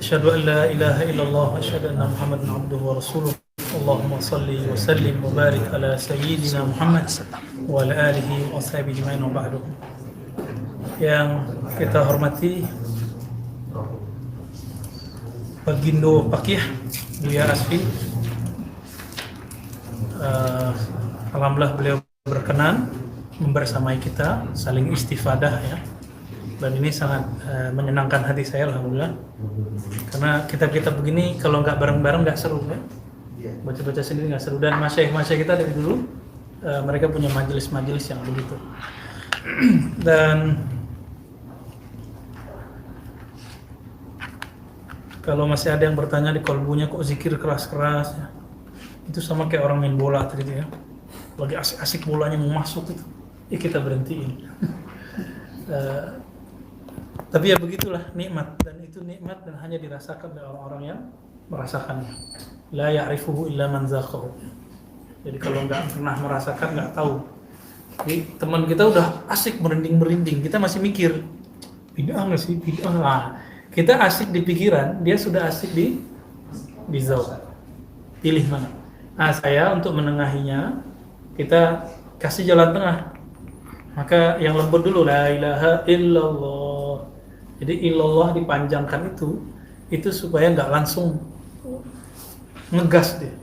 Asyhadu an la ilaha illallah wa asyhadu anna Muhammadan abduhu wa rasuluh. Allahumma salli wa sallim wa barik ala sayyidina Muhammad wa ala alihi wa ashabihi ajma'in wa ba'du. Yang kita hormati Bagindo Pakih Buya Asfi, alhamdulillah beliau berkenan membersamai kita, saling istifadah ya. Dan ini sangat menyenangkan hati saya, alhamdulillah. Karena kitab-kitab begini kalau nggak bareng-bareng nggak seru ya. Baca-baca sendiri nggak seru. Dan masyaikh-masyaikh kita dari dulu mereka punya majelis-majelis yang begitu. Dan kalau masih ada yang bertanya di kolbunya kok zikir keras-keras ya, itu sama kayak orang main bola tadi ya. Lagi asik-asik bolanya mau masuk itu, ya kita berhentiin. Tapi ya begitulah nikmat, dan itu nikmat dan hanya dirasakan oleh orang-orang yang merasakannya. La ya'rifuhu illa man zaqahu. Jadi kalau nggak pernah merasakan nggak tahu. Jadi teman kita udah asik merinding-merinding, kita masih mikir bid'ah nggak sih, bid'ah lah. Kita asik di pikiran, dia sudah asik di zauq. Pilih mana? Nah, saya untuk menengahinya kita kasih jalan tengah. Maka yang lembut dulu, la ilaha illallah. Jadi illallah dipanjangkan itu supaya nggak langsung ngegas dia.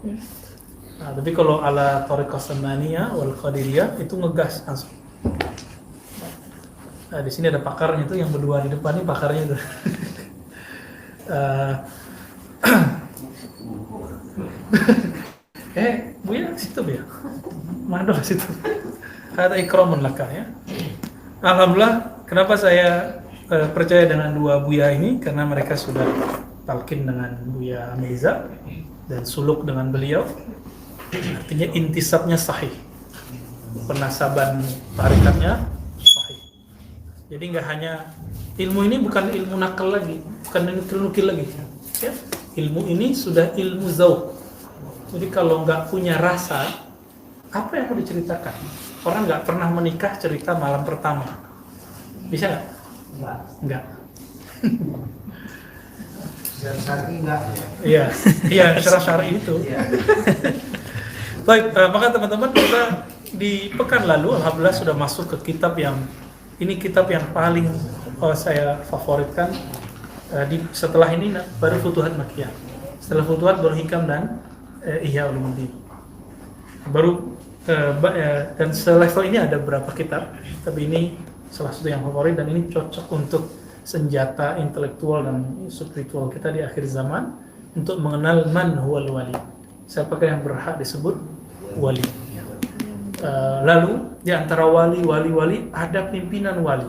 Nah, tapi kalau ala thariqah samaniyah wal qadiriyah itu ngegas langsung. Nah, di sini ada pakarnya itu yang berdua di depan ini pakarnya itu. Buya situ ya. Mana situ? Ada ikramun laka ya. Alhamdulillah, kenapa saya percaya dengan dua Buya ini? Karena mereka sudah talqin dengan Buya Meiza dan suluk dengan beliau. Artinya intisabnya sahih, penasaban tarikatnya sahih. Jadi nggak hanya ilmu ini bukan ilmu nakal lagi, bukan nukil-nukil lagi ya. Ilmu ini sudah ilmu zauq. Jadi kalau nggak punya rasa, apa yang mau diceritakan? Orang nggak pernah menikah cerita malam pertama, bisa nggak? Enggak. Secara syar'i enggak. Iya, secara syar'i itu. Baik, maka teman-teman kita di pekan lalu alhamdulillah sudah masuk ke kitab yang paling saya favoritkan. Setelah ini baru Futuhat Makkiyah. Setelah Futuhat baru Hikam dan Ihya Ulumuddin. Baru dan selevel ini ada beberapa kitab, tapi ini salah satu yang favorit dan ini cocok untuk senjata intelektual dan spiritual kita di akhir zaman untuk mengenal man huwal wali. Siapakah yang berhak disebut wali? Lalu di antara wali ada pimpinan wali.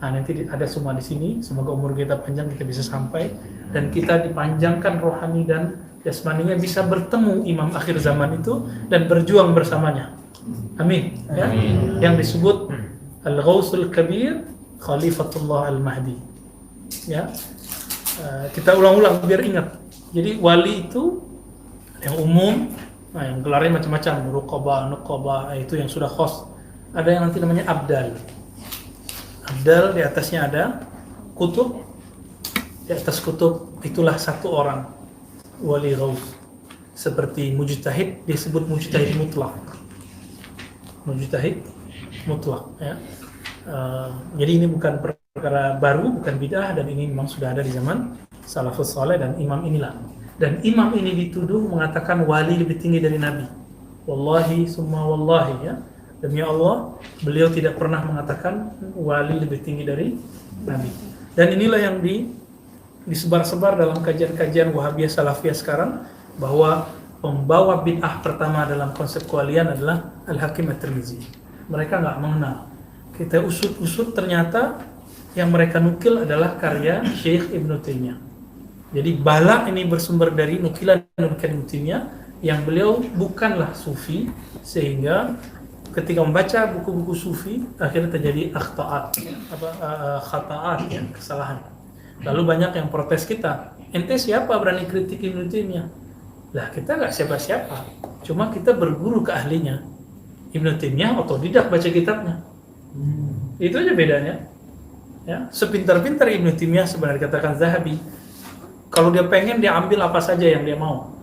Nah, nanti ada semua di sini. Semoga umur kita panjang, kita bisa sampai dan kita dipanjangkan rohani dan jasmaninya bisa bertemu imam akhir zaman itu dan berjuang bersamanya. Amin. Ya? Yang disebut Al-Ghawsul Kabir Khalifatullah Al-Mahdi. Ya. Kita ulang-ulang biar ingat. Jadi wali itu yang umum, yang gelarnya macam-macam, Nuqaba, itu yang sudah khos. Ada yang nanti namanya Abdal. Abdal di atasnya ada kutub. Di atas kutub itulah satu orang wali ghaus. Seperti mujtahid disebut mujtahid mutlak. Mujtahid mutlak ya. Jadi ini bukan perkara baru, bukan bid'ah, dan ini memang sudah ada di zaman salafus saleh dan imam inilah. Dan imam ini dituduh mengatakan wali lebih tinggi dari nabi. Wallahi summa wallahi ya. Demi Allah, beliau tidak pernah mengatakan wali lebih tinggi dari nabi. Dan inilah yang disebar-sebar dalam kajian-kajian Wahabiyah Salafiyah sekarang, bahwa pembawa bid'ah pertama dalam konsep kewalian adalah Al-Hakim At-Tirmizi. Mereka nggak mengenal. Kita usut-usut ternyata yang mereka nukil adalah karya Syekh Ibnu Taimiyah. Jadi bala ini bersumber dari nukilan Ibnu Taimiyah yang beliau bukanlah sufi, sehingga ketika membaca buku-buku sufi akhirnya terjadi khata'at ya, kesalahan. Lalu banyak yang protes kita, ente siapa berani kritik Ibnu Taimiyah? Lah kita nggak siapa-siapa, cuma kita berguru ke ahlinya. Ibnu Taimiyah otodidak baca kitabnya. Itu aja bedanya. Ya, sepintar-pintar Ibnu Taimiyah sebenarnya dikatakan Zahabi, Kalau dia pengen, dia ambil apa saja yang dia mau.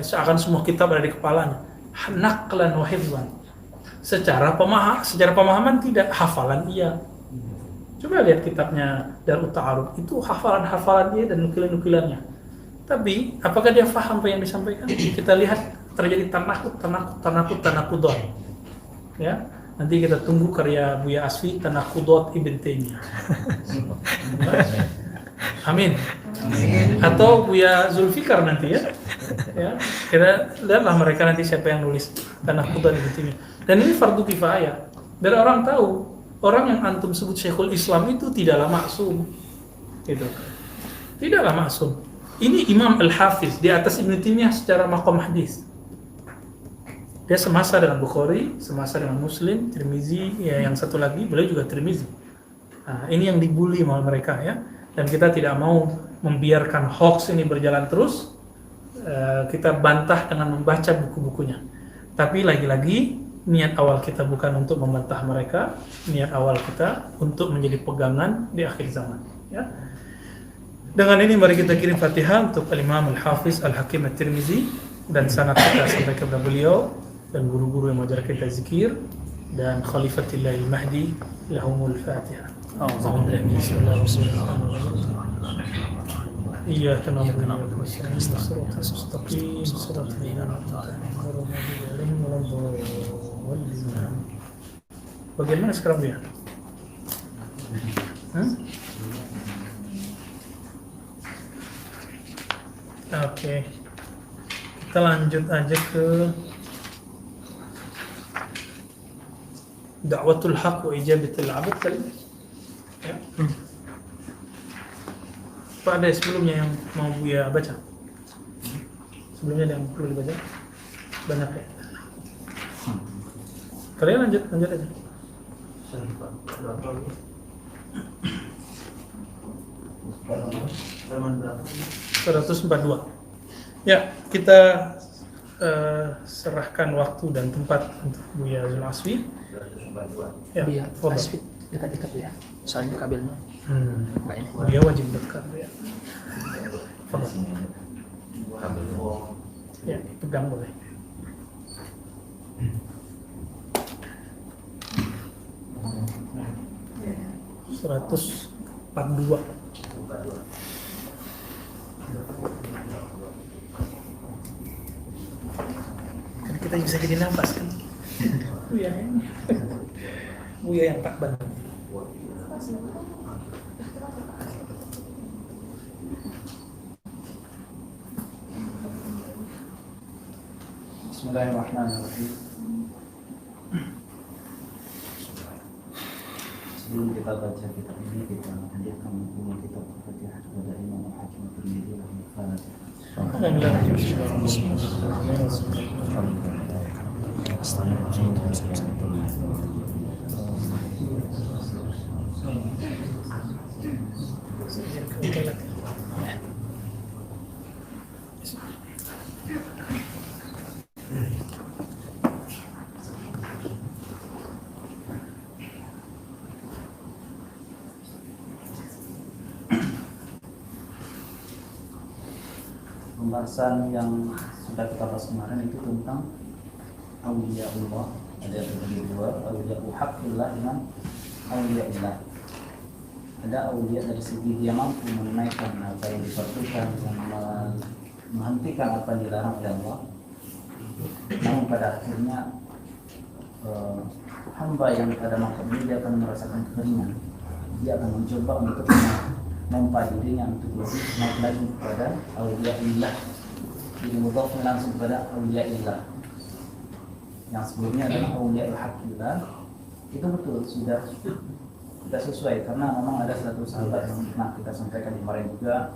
Seakan semua kitab ada di kepalanya. Naqlan wa hifzan. Secara pemahaman tidak, hafalan iya. Coba lihat kitabnya Darut Ta'aruf, itu hafalan-hafalan dia dan nukilan-nukilannya. Tapi apakah dia paham apa yang disampaikan? Kita lihat terjadi tanakudot. Ya, nanti kita tunggu karya Buya Asfi Tanakudot Ibn Taimiyah. Amin. Atau Buya Zulfikar nanti ya. Ya, kita lihatlah mereka nanti siapa yang nulis Tanakudot Ibn Taimiyah. Dan ini fardu kifayah. Biar orang tahu, orang yang antum sebut Syekhul Islam itu tidaklah maksum. Gitu. Tidaklah maksum. Ini Imam Al-Hafiz di atas Ibn Taimiyah secara maqam hadis. Dia semasa dengan Bukhari, semasa dengan Muslim, Tirmizi, ya yang satu lagi beliau juga Tirmizi. Nah, ini yang dibully sama mereka ya. Dan kita tidak mau membiarkan hoax ini berjalan terus. Kita bantah dengan membaca buku-bukunya. Tapi lagi-lagi niat awal kita bukan untuk membantah mereka, niat awal kita untuk menjadi pegangan di akhir zaman. Ya. Dengan ini mari kita kirim Fatihah untuk Al-Imam Al-Hafiz Al-Hakim At-Tirmizi dan sanad kita sampai kepada beliau dan guru-guru yang mengajar kita zikir dan Khalifatillahil Mahdi lahumul Fatihah. Iyyaka na'budu wa iyyaka nasta'in ihdinas mustaqim shiratal ladzina an'amta 'alaihim ghairil Bagaimana sekarang dia? Oke. Kita lanjut aja ke Da'watul Haq wa Ijabatul 'Abd kali. Ya. Pak ada sebelumnya yang mau Buya baca? Sebelumnya ada yang perlu dibaca? Banyak ya? Kalian lanjut aja. 142. Ya, kita serahkan waktu dan tempat untuk Buya Zul Asfi. Ya, Iya, Asfi dekat-dekat ya. Soalnya kabelnya. Enggak ini. Dia wajib dekat ya. Ya, pegang boleh. Seratus 142. Kan kita bisa jadi nafas kan? Buya yang tak bantu. Bismillahirrahmanirrahim. Sebelum kita baca kitab ini, kita hadirkan buku kitab Al-Fatihah kepada Imam Al-Hakim At-Tirmidzi rahimahullah. Pembahasan yang sudah kita bahas kemarin itu tentang Auliyaullah. Ada yang terbagi dua, Auliyaul Haqqillah dengan Auliyaillah. Ada auliya dari segi dia mampu menunaikan apa yang diperlukan, menghentikan apa yang dilarang oleh Allah. Namun pada akhirnya hamba yang pada masa ini dia akan merasakan kekeringan. Dia akan mencoba untuk memompa dirinya untuk lebih naik lagi kepada Auliyaillah. Jadi mudhaf langsung kepada Auliyaillah. Yang sebelumnya adalah Auliyaul Haqqillah. Itu betul sudah tidak sesuai karena memang ada satu sahabat yang pernah kita sampaikan kemarin juga.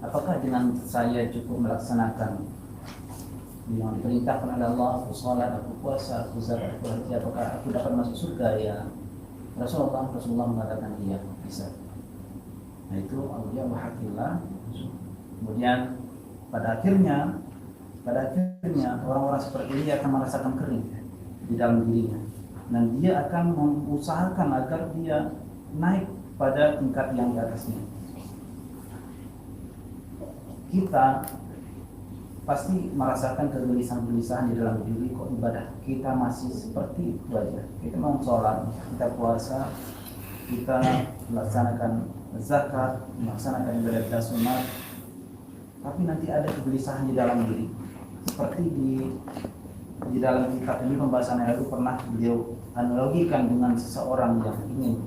Apakah dengan saya cukup melaksanakan yang diperintahkan oleh Allah, aku sholat, aku puasa, aku zakat, aku haji, apakah aku dapat masuk surga? Ya Rasulullah mengatakan iya, bisa. Nah itu Auliyaul Haqqillah. Kemudian pada akhirnya orang-orang seperti ini akan merasakan kering di dalam dirinya, dan dia akan mengusahakan agar dia naik pada tingkat yang di atasnya. kita pasti merasakan kegelisahan-gelisahan di dalam diri, kok ibadah kita masih seperti itu aja. Kita mau sholat, kita puasa, kita melaksanakan zakat, melaksanakan ibadah sunat, tapi nanti ada kegelisahan di dalam diri. Seperti di dalam kitab ini pembahasan yang lalu pernah beliau analogikan dengan seseorang yang ingin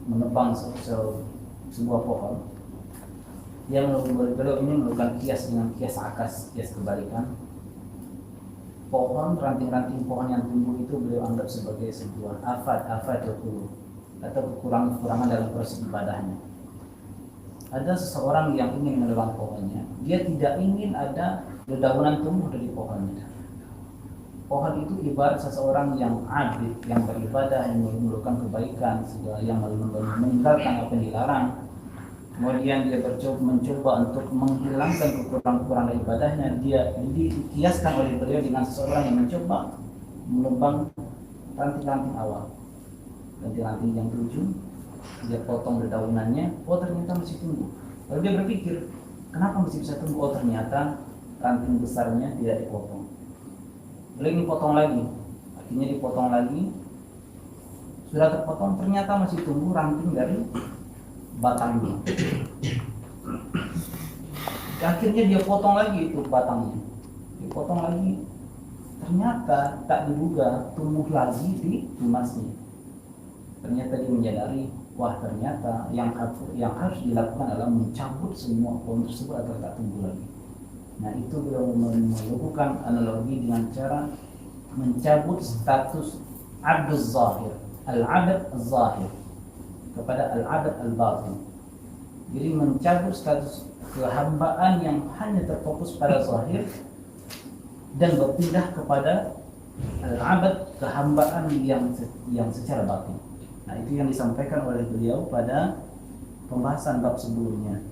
menebang sebuah pohon. Beliau ini melakukan kias dengan kias akas, kias kebalikan. Pohon, ranting-ranting pohon yang tumbuh itu beliau anggap sebagai sebuah afat itu atau kekurangan dalam proses ibadahnya. Ada seseorang yang ingin menebang pohonnya, dia tidak ingin ada dedaunan tumbuh dari pohonnya. Pohon itu ibarat seseorang yang abid, yang beribadah, yang melakukan kebaikan, segala yang meninggalkan apa yang dilarang. Kemudian dia mencoba untuk menghilangkan kekurangan dari ibadahnya. Dia dikiaskan oleh beliau dengan seseorang yang mencoba menebang ranting-ranting awal. Ranting-ranting yang 7, dia potong dedaunannya, oh ternyata masih tumbuh. Lalu dia berpikir, kenapa masih bisa tumbuh? Oh ternyata ranting besarnya tidak dipotong. Beliau ingin potong lagi, akhirnya dipotong lagi. Sudah terpotong, ternyata masih tumbuh ranting dari batangnya. Akhirnya dia potong lagi itu batangnya, dipotong lagi, ternyata tak diduga tumbuh lagi di tunasnya. Ternyata dia menyadari, wah ternyata yang harus dilakukan adalah mencabut semua pohon tersebut agar tak tumbuh lagi. Nah itu beliau melakukan analogi dengan cara mencabut status abdul zahir, al-abd al-zahir kepada al-abd al-batin. Jadi mencabut status kehambaan yang hanya terfokus pada zahir dan berpindah kepada al-abd, kehambaan yang secara batin. Nah itu yang disampaikan oleh beliau pada pembahasan bab sebelumnya.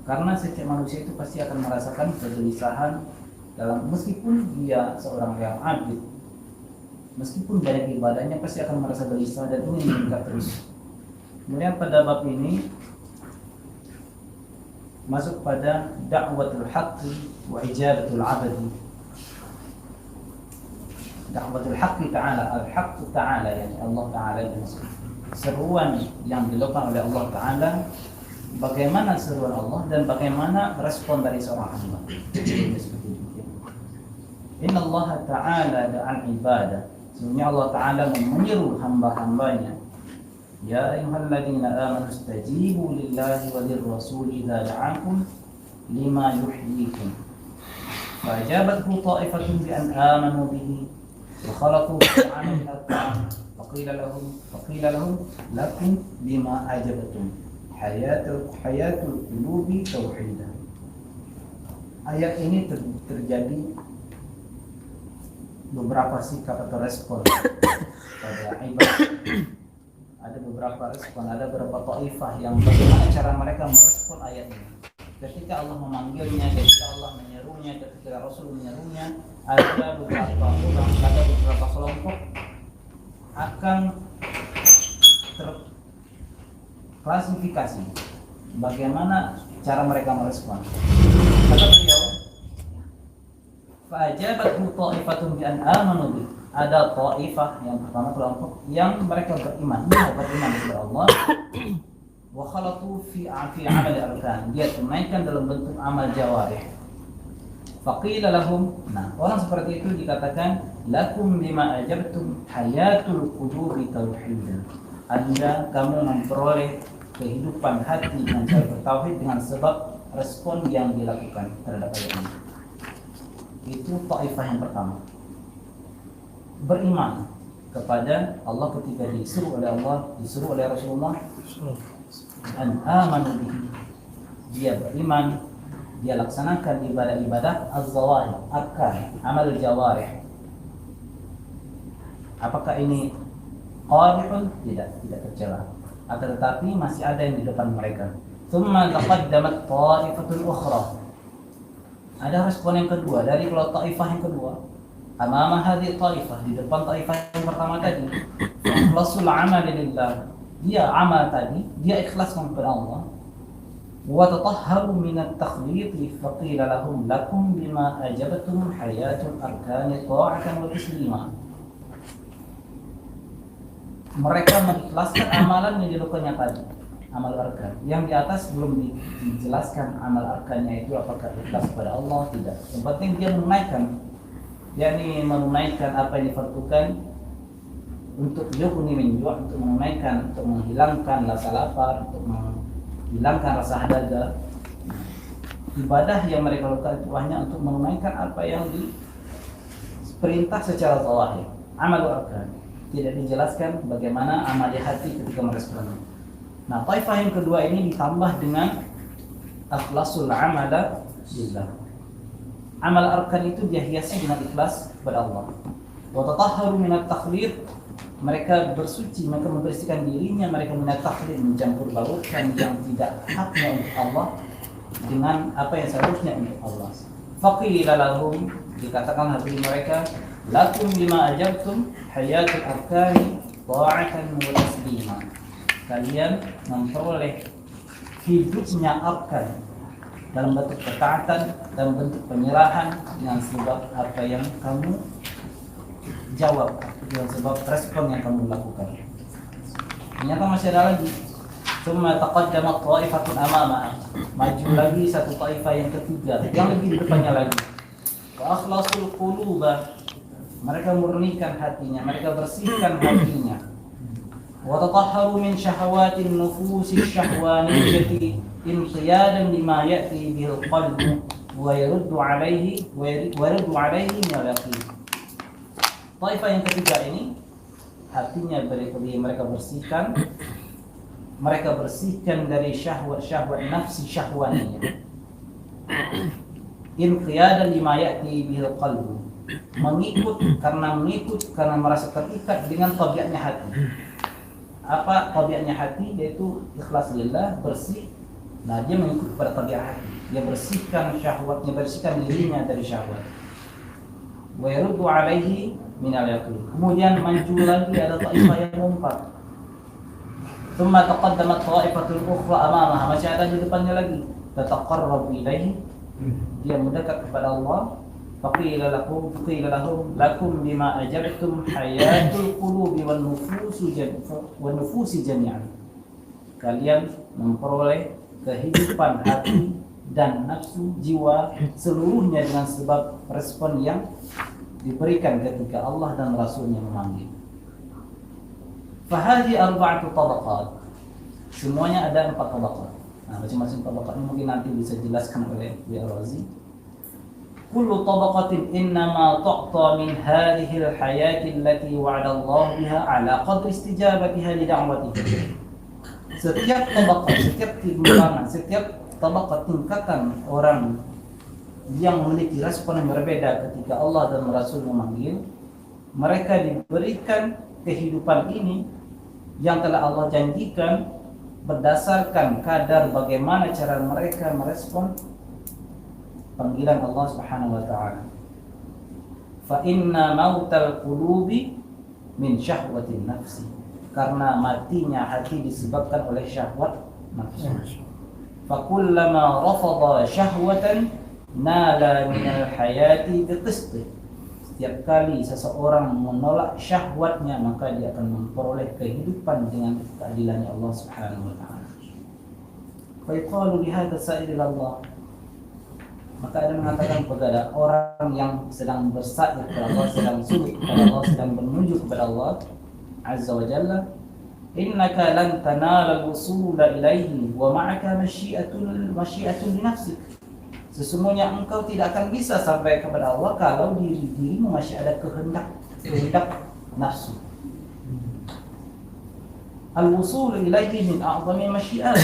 Karena setiap manusia itu pasti akan merasakan kegelisahan dalam, meskipun dia seorang yang abid, meskipun banyak ibadahnya, pasti akan merasa gelisah dan ingin meningkat terus. Kemudian pada bab ini masuk pada da'watul haqqi wa ijabatul abadi. Da'watul haqqi ta'ala, al-haqqu ta'ala, yani Allah ta'ala, seruan yang dilakukan oleh Allah ta'ala. Bagaimana seruan Allah dan bagaimana respon dari seorang hamba. Inna Allah ta'ala da'al ibadah, sebenarnya Allah ta'ala menyeru hamba-hambanya, ya ayyuhalladzina amanu istajibu lillahi wa lirrasuli idza da'akum lima yuhyikum. Fajabathu ta'ifatun bi an amanu bihi wa khalaqu ta'ala min at-ta'am faqila lahum lakum lima ajabtum hayatul qulubi tauhidah. Ayat ini terjadi beberapa sikap atau respon pada ibadah. Ada beberapa respon, ada beberapa taifah yang bagaimana cara mereka merespon ayat ini. Ketika Allah memanggilnya, ketika Allah menyerunya, ketika Rasul menyerunya, ada beberapa orang, ada beberapa kelompok akan terklasifikasi bagaimana cara mereka merespon. Kata beliau, fa'ajabathu ta'ifatun bi an amanu bi. Ada taifah yang pertama, kelompok yang mereka beriman kepada Allah. Wa khalatu fi amali arkan, dia tunaikan dalam bentuk amal jawarih. Faqila lahum, nah orang seperti itu dikatakan lakum bima ajabtum hayatul qulubi tauhidan. Anda kamu memperoleh kehidupan hati dengan cara bertauhid dengan sebab respon yang dilakukan terhadap ayat ini. Itu taifah yang pertama, beriman kepada Allah ketika disuruh oleh Allah, disuruh oleh Rasulullah an amanu bihi. Dia beriman, dia laksanakan ibadah-ibadah az-zawahir, arkan, amal jawarih. Apakah ini qadihun? Tidak tercela. Akan tetapi masih ada yang di depan mereka. Tsumma taqaddamat ta'ifatun ukhra. Ada respon yang kedua dari kelompok taifah yang kedua. Amama hadhihi taifah, di depan taifah yang pertama tadi, ikhlasul amali lillah. Dia amal tadi, dia ikhlas kepada Allah. wa tatahharu min at-takhlid faqila lahum lakum bima ajabtum hayatul arkani ta'atan wa taslima. Mereka mengikhlaskan amalan yang dilakukannya tadi, amal arkan. Yang di atas belum dijelaskan amal arkannya itu apakah ikhlas kepada Allah tidak. Yang penting dia menunaikan, yakni menunaikan apa yang difardukan untuk yughni min ju', untuk menunaikan, untuk menghilangkan rasa lapar, untuk menghilangkan rasa dahaga. Ibadah yang mereka lakukan itu hanya untuk menunaikan apa yang diperintah secara zahir, amal arkan. Tidak dijelaskan bagaimana amal di hati ketika meresponnya. Nah, taifah yang kedua ini ditambah dengan akhlasul amala lillah. Amal arkan itu dia hiasi dengan ikhlas kepada Allah. Wa tatahharu min at-takhlid, mereka bersuci, mereka membersihkan dirinya, mereka min at-takhlid, mencampur baurkan yang tidak haknya untuk Allah dengan apa yang seharusnya untuk Allah. Faqila lahum, dikatakan bagi mereka, lakum lima ajabtum hayatul arkani ta'atan wa taslima. Kalian memperoleh hidupnya arkan dalam bentuk ketaatan, dalam bentuk penyerahan dengan sebab apa yang kamu jawab, dengan sebab respon yang kamu lakukan. Ternyata masih ada lagi. Tsumma taqaddamat ta'ifatun amama. Maju lagi satu taifah yang ketiga, yang lebih di depannya lagi. Wa akhlasul quluba, mereka murnikan hatinya, mereka bersihkan hatinya. Wa tatahharu min syahawatin nufusi syahwaniyati inqiyadan lima ya'ti bil qalbi wa yaruddu alaihi min al-yaqin. Taifah yang ketiga ini hatinya mereka bersihkan, mereka bersihkan dari syahwat nafsi syahwaniyah. Inqiyadan lima ya'ti bil qalbi, mengikut karena merasa terikat dengan tabiatnya hati. Apa tabiatnya hati? Yaitu ikhlas lillah, bersih. Nah, dia mengikut pada tabiat hati. Dia bersihkan syahwatnya, bersihkan dirinya dari syahwat. Wa yaruddu alaihi min al-yaqin. Kemudian maju lagi ada taifah yang lompat. Tsumma taqaddamat ta'ifatul ukhra amamaha, masih ada di depannya lagi. Tataqarrab ilaihi, dia mendekat kepada Allah. Faqila lahum lakum bima ajabtum hayatul qulubi wan nufusi jami'an. Kalian memperoleh kehidupan hati dan nafsu jiwa seluruhnya dengan sebab respon yang diberikan ketika Allah dan Rasulnya memanggil. Fahadi arba'atu tabaqat. Semuanya ada 4 tabaqat. Nah, masing-masing tabaqat ini mungkin nanti bisa dijelaskan oleh Al-Razi. Kullu tabaqatin innama tu'ta min hadhihi al-hayati allati wa'ada Allah biha ala qadri istijabatiha li da'watihi. Setiap tabaqat, setiap timbangan, setiap tabaqat tingkatan orang yang memiliki respon yang berbeda ketika Allah dan Rasul memanggil, mereka diberikan kehidupan ini yang telah Allah janjikan berdasarkan kadar bagaimana cara mereka merespon panggilan Allah Subhanahu wa taala. Fa inna mautal qulubi min syahwatin nafsi. Karena matinya hati disebabkan oleh syahwat nafsu. Fa kullama rafadha syahwatan nala min al-hayati biqist. Setiap kali seseorang menolak syahwatnya, maka dia akan memperoleh kehidupan dengan keadilannya Allah Subhanahu wa taala. Fa yuqalu li hadha sa'il Allah. Maka ada mengatakan kepada orang yang sedang bersa'i kepada Allah, sedang sujud kepada Allah, sedang menuju kepada Allah Azza wa Jalla, innaka lan tanala al-wusula ilaihi wa ma'aka masyiatun li nafsik. Sesungguhnya engkau tidak akan bisa sampai kepada Allah kalau dirimu masih ada kehendak nafsu. Al-wusul ilaihi min a'zami masyiat.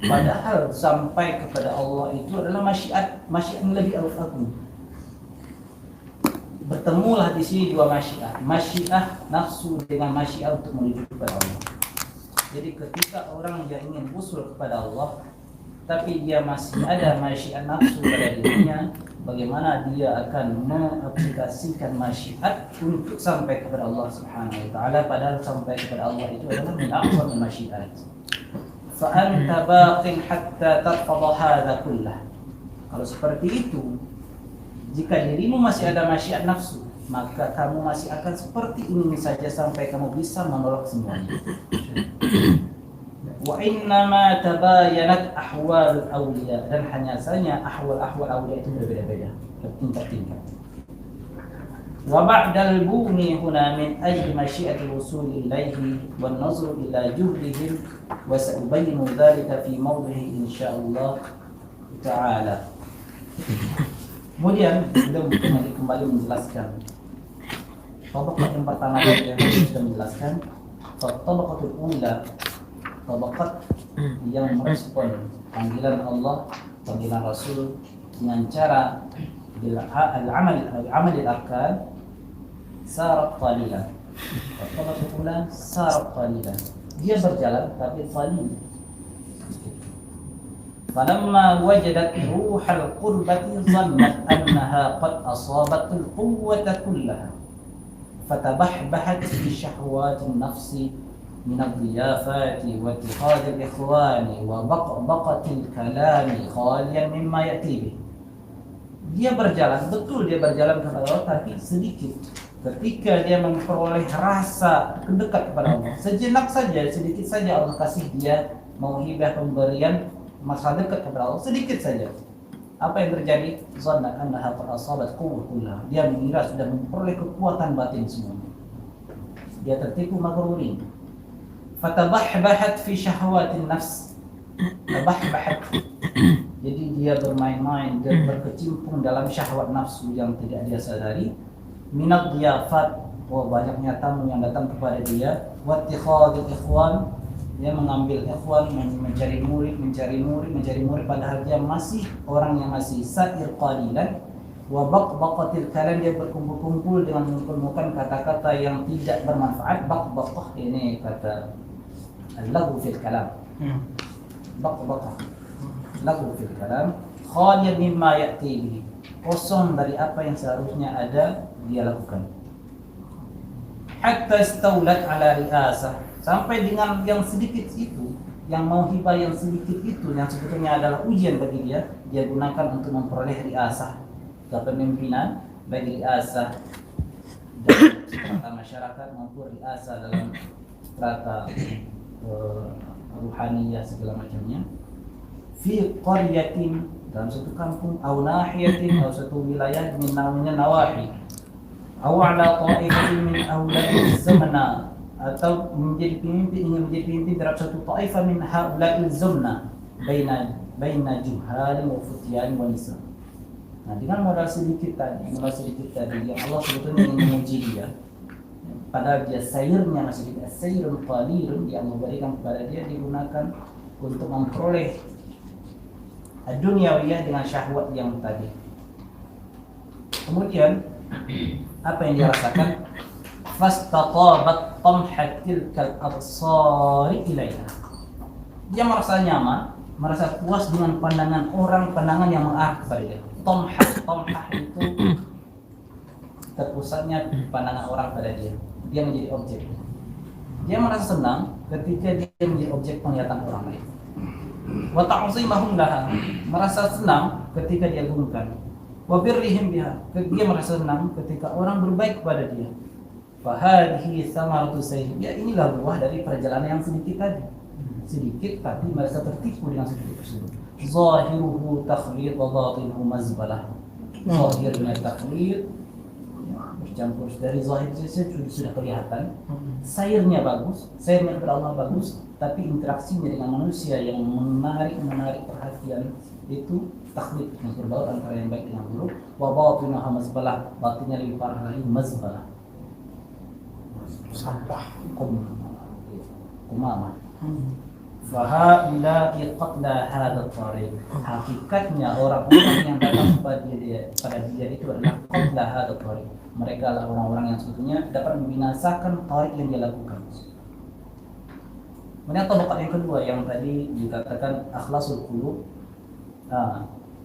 Padahal sampai kepada Allah itu adalah masyiat yang lebih agung. Bertemulah di sini dua masyiat nafsu dengan masyiat untuk menuju kepada Allah. Jadi ketika orang yang ingin usul kepada Allah, tapi dia masih ada masyiat nafsu pada dirinya, bagaimana dia akan mengaplikasikan masyiat untuk sampai kepada Allah Subhanahu wa taala, padahal sampai kepada Allah itu adalah min a'zami masyiat. فأنت باق حتى ترفض هذا كله. Kalau seperti itu, jika dirimu masih ada masyiat nafsu, maka kamu masih akan seperti ini saja sampai kamu bisa menolak semuanya. Wa innama tabayanat ahwal awliya, dan hanya saja ahwal awliya itu berbeda-beda, bertingkat-tingkat. Wa ba'dal buni huna min ajli masyiati wusul ilaihi wan nazru ila juhdihim wa sa'ubayyinu dhalika fi mawdihi insyaallah ta'ala. Kemudian beliau kembali menjelaskan tabaqat yang pertama yang sudah menjelaskan, tabaqatul ula, tabaqat yang merespon panggilan Allah, panggilan Rasul dengan cara al-amal al-arkan sarat qalilan. Tabaqatul ula sarat qalilan, dia berjalan tapi qalil. فلما وجدت روح القربة ظنت أنها قد أصابت القوة كلها فتبحبحت في شهوات النفس من الضيافات واتخاذ الإخوان وبقبقة الكلام خاليا مما يأتي به. Dia berjalan, betul dia berjalan kepada Allah, tapi sedikit. Ketika dia memperoleh rasa dekat kepada Allah, sejenak saja, sedikit saja Allah kasih dia mauhibah pemberian masalah dekat kepada Allah, sedikit saja. Apa yang terjadi? Zanna annaha qad asabat quwwah kullaha. Dia mengira sudah memperoleh kekuatan batin semuanya. Dia tertipu maghrurin. Fatabahbahat fi syahwatin nafs. Tabahbahat. Jadi dia bermain-main, dia berkecimpung dalam syahwat nafsu yang tidak dia sadari. Minad dhiyafat, banyaknya tamu yang datang kepada dia. Wattikhadil ikhwan, dia mengambil ikhwan, mencari murid, padahal dia masih orang yang masih sair qalilan. Wa baqbaqatil kalam, dia berkumpul-kumpul dengan mengumpulkan kata-kata yang tidak bermanfaat. Baqbaqah ini kata al-laghu fil kalam. Baqbaqah laghu fil kalam, khaliyan mimma ya'ti bihi, kosong dari apa yang seharusnya ada dia lakukan. Hatta istaulat ala riasah, sampai dengan yang sedikit itu, yang mauhibah yang sedikit itu, yang sebetulnya adalah ujian bagi dia, dia gunakan untuk memperoleh riasah, kepemimpinan, bagi riasah dalam strata masyarakat maupun riasah dalam strata ruhaniyah segala macamnya. Fi qaryatin, dalam satu kampung, atau nahiyatin, atau satu wilayah min nawahi, atau ala ta'ifatin min awladi zamana, atau ingin menjadi pemimpin terhadap satu ta'ifah min haula'il zumna baina juhalin wa futyan wa nisa. Nah, dengan modal sedikit tadi yang Allah sebetulnya ingin menguji dia, padahal dia sairnya masih sairun qalilun, yang Allah berikan kepada dia digunakan untuk memperoleh dunyawiyah dengan syahwat yang tadi. Kemudian apa yang dia rasakan? Fastatabat tamhat tilkal absari ilaiha. Dia merasa nyaman, merasa puas dengan pandangan orang, pandangan yang mengarah kepada dia. Tamhah itu terpusatnya pandangan orang pada dia. Dia menjadi objek. Dia merasa senang ketika dia menjadi objek penglihatan orang lain. Wa ta'zimahum laha, merasa senang ketika dia agungkan. Wa birrihim biha, dia merasa senang ketika orang berbaik kepada dia. Fahadhihi samaratu sayyi, ya inilah buah dari perjalanan yang sedikit tadi. Sedikit tapi merasa tertipu dengan sedikit tersebut. Zahiruhu takhlid wa batinuhu mazbalah. Zahirnya takhlid, bercampur dari zahir sudah kelihatan. Sairnya bagus, sairnya kepada Allah bagus, tapi interaksinya dengan manusia yang menarik perhatian itu takhlid, yang berbau antara yang baik dengan buruk. Wa batinuhu mazbalah, batinnya lebih parah lagi, mazbalah, sampah, kumamah. Fahaula'i qatla hadha tariq, hakikatnya orang-orang yang datang pada dia itu adalah qatla hadha tariq. Mereka adalah orang-orang yang sebetulnya dapat membinasakan tariq yang dia lakukan. Kemudian tabaqat yang kedua yang tadi dikatakan akhlasul qulub,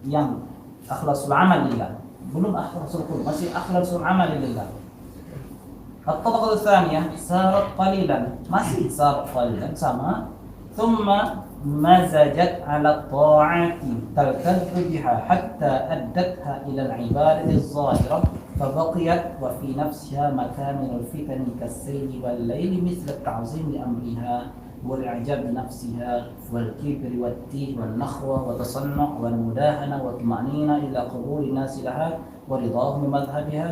yang akhlasul amal lillah, belum akhlasul qulub, masih akhlasul amal lillah. At-tabaqah tsaniyah sarat qalilan, masih sarat qalilan sama. Thumma مزجت على الطاعات تلتذ بها حتى أدتها إلى العبادة الظاهرة فبقيت وفي نفسها مكامن الفتن كالسيل والليل مثل التعظيم لأمرها والإعجاب بنفسها والكبر والتيه والنخوة والتصنع والمداهنة والطمأنينة إلى قبول الناس لها ورضاهم بمذهبها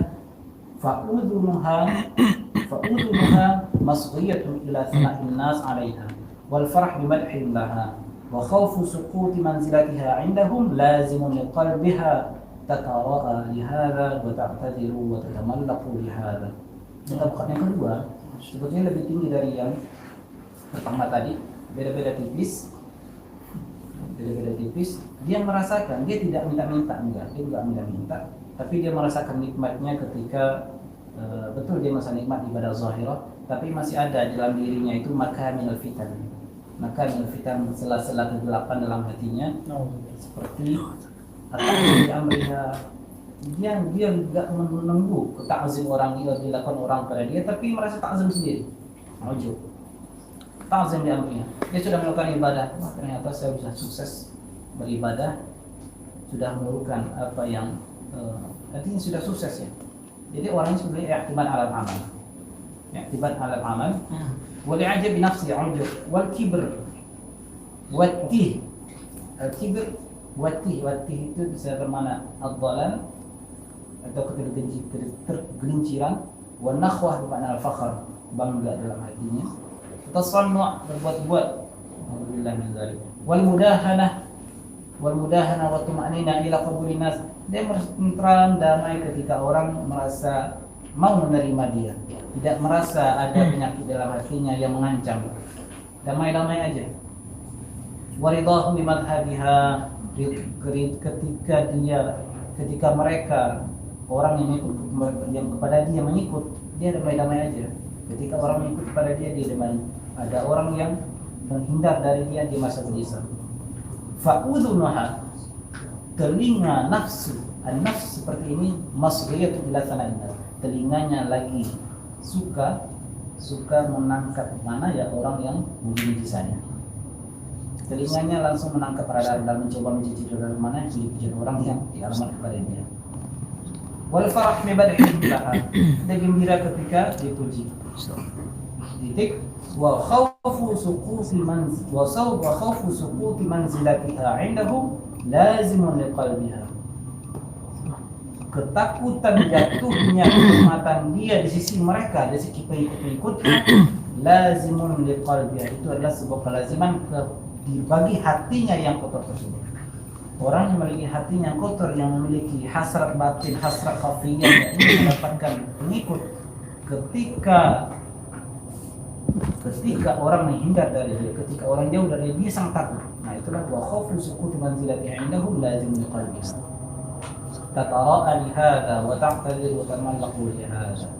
فأذنها مصغية إلى ثناء الناس عليها والفرح بمدح لها وخوف سقوط منزلتها عندهم لازم لقلبها تتراءى لهذا وتعتذر وتتملق لهذا. Tabaqat yang kedua sebetulnya lebih tinggi dari yang pertama tadi, beda-beda tipis. Dia merasakan, dia tidak minta-minta, enggak, dia tidak minta-minta, tapi dia merasakan nikmatnya ketika betul dia merasa nikmat ibadah zahirah, tapi masih ada dalam dirinya itu makamil fitan, sela-sela kegelapan dalam hatinya, seperti di amriha, dia enggak menunggu ta'zim orang dia dilakukan orang pada dia, tapi merasa ta'zim sendiri, ujub, ta'zim di amriha. Dia sudah melakukan ibadah, ternyata saya bisa sukses beribadah, sudah melakukan apa yang artinya sudah sukses ya. Jadi orang ini sebenarnya i'timad 'ala al-amal. I'timad 'ala al-amal. Wal i'jab bi nafsi 'ujub wal kibr. Wattih. Al-kibr wattih itu bisa bermakna ad-dhalal atau ketergelinciran, wan nakhwah bermakna al-fakhr, bangga dalam hatinya. Tasannu' berbuat-buat. Alhamdulillah min dzalik. Wal mudahana wa tuma'nina ila qabulin nas. Dia merasa damai ketika orang merasa mau menerima dia, tidak merasa ada penyakit dalam hatinya yang mengancam. Damai-damai aja. Waridahum bimadhabiha, ketika mereka orang yang kepada dia mengikut, dia damai-damai aja. Ketika orang mengikut kepada dia damai. Ada orang yang menghindar dari dia masa gelisah. Fa'udhunaha, telinga nafsu, an-nafs seperti ini masghiyatu ila sana'ina, telinganya lagi suka menangkap mana ya orang yang memiliki saya. Telinganya langsung menangkap radar dan mencoba mencicipi radar mana yang dipuji orang yang dialamat kepada dia. Wal farah bi bad'ihi, dia gembira ketika dipuji. Titik wa khawfu suquti manzilatiha 'indahum lazimun liqalbiha. Ketakutan jatuhnya kehormatan dia di sisi mereka, di sisi pengikutnya, lazimun liqalbiha, itu adalah sebuah kelaziman bagi hatinya yang kotor tersebut. Orang yang memiliki hatinya yang kotor, yang memiliki hasrat batin, hasrat khafiyah, yang ingin mendapatkan pengikut, ketika orang menghindar dari dia, ketika orang jauh dari dia sangat takut. Nah itulah wa khawfu suquti manzilatihi 'indahum lazim liqalbihi. Tatara'a li hadha wa ta'tadir wa tamallaqu li hadha.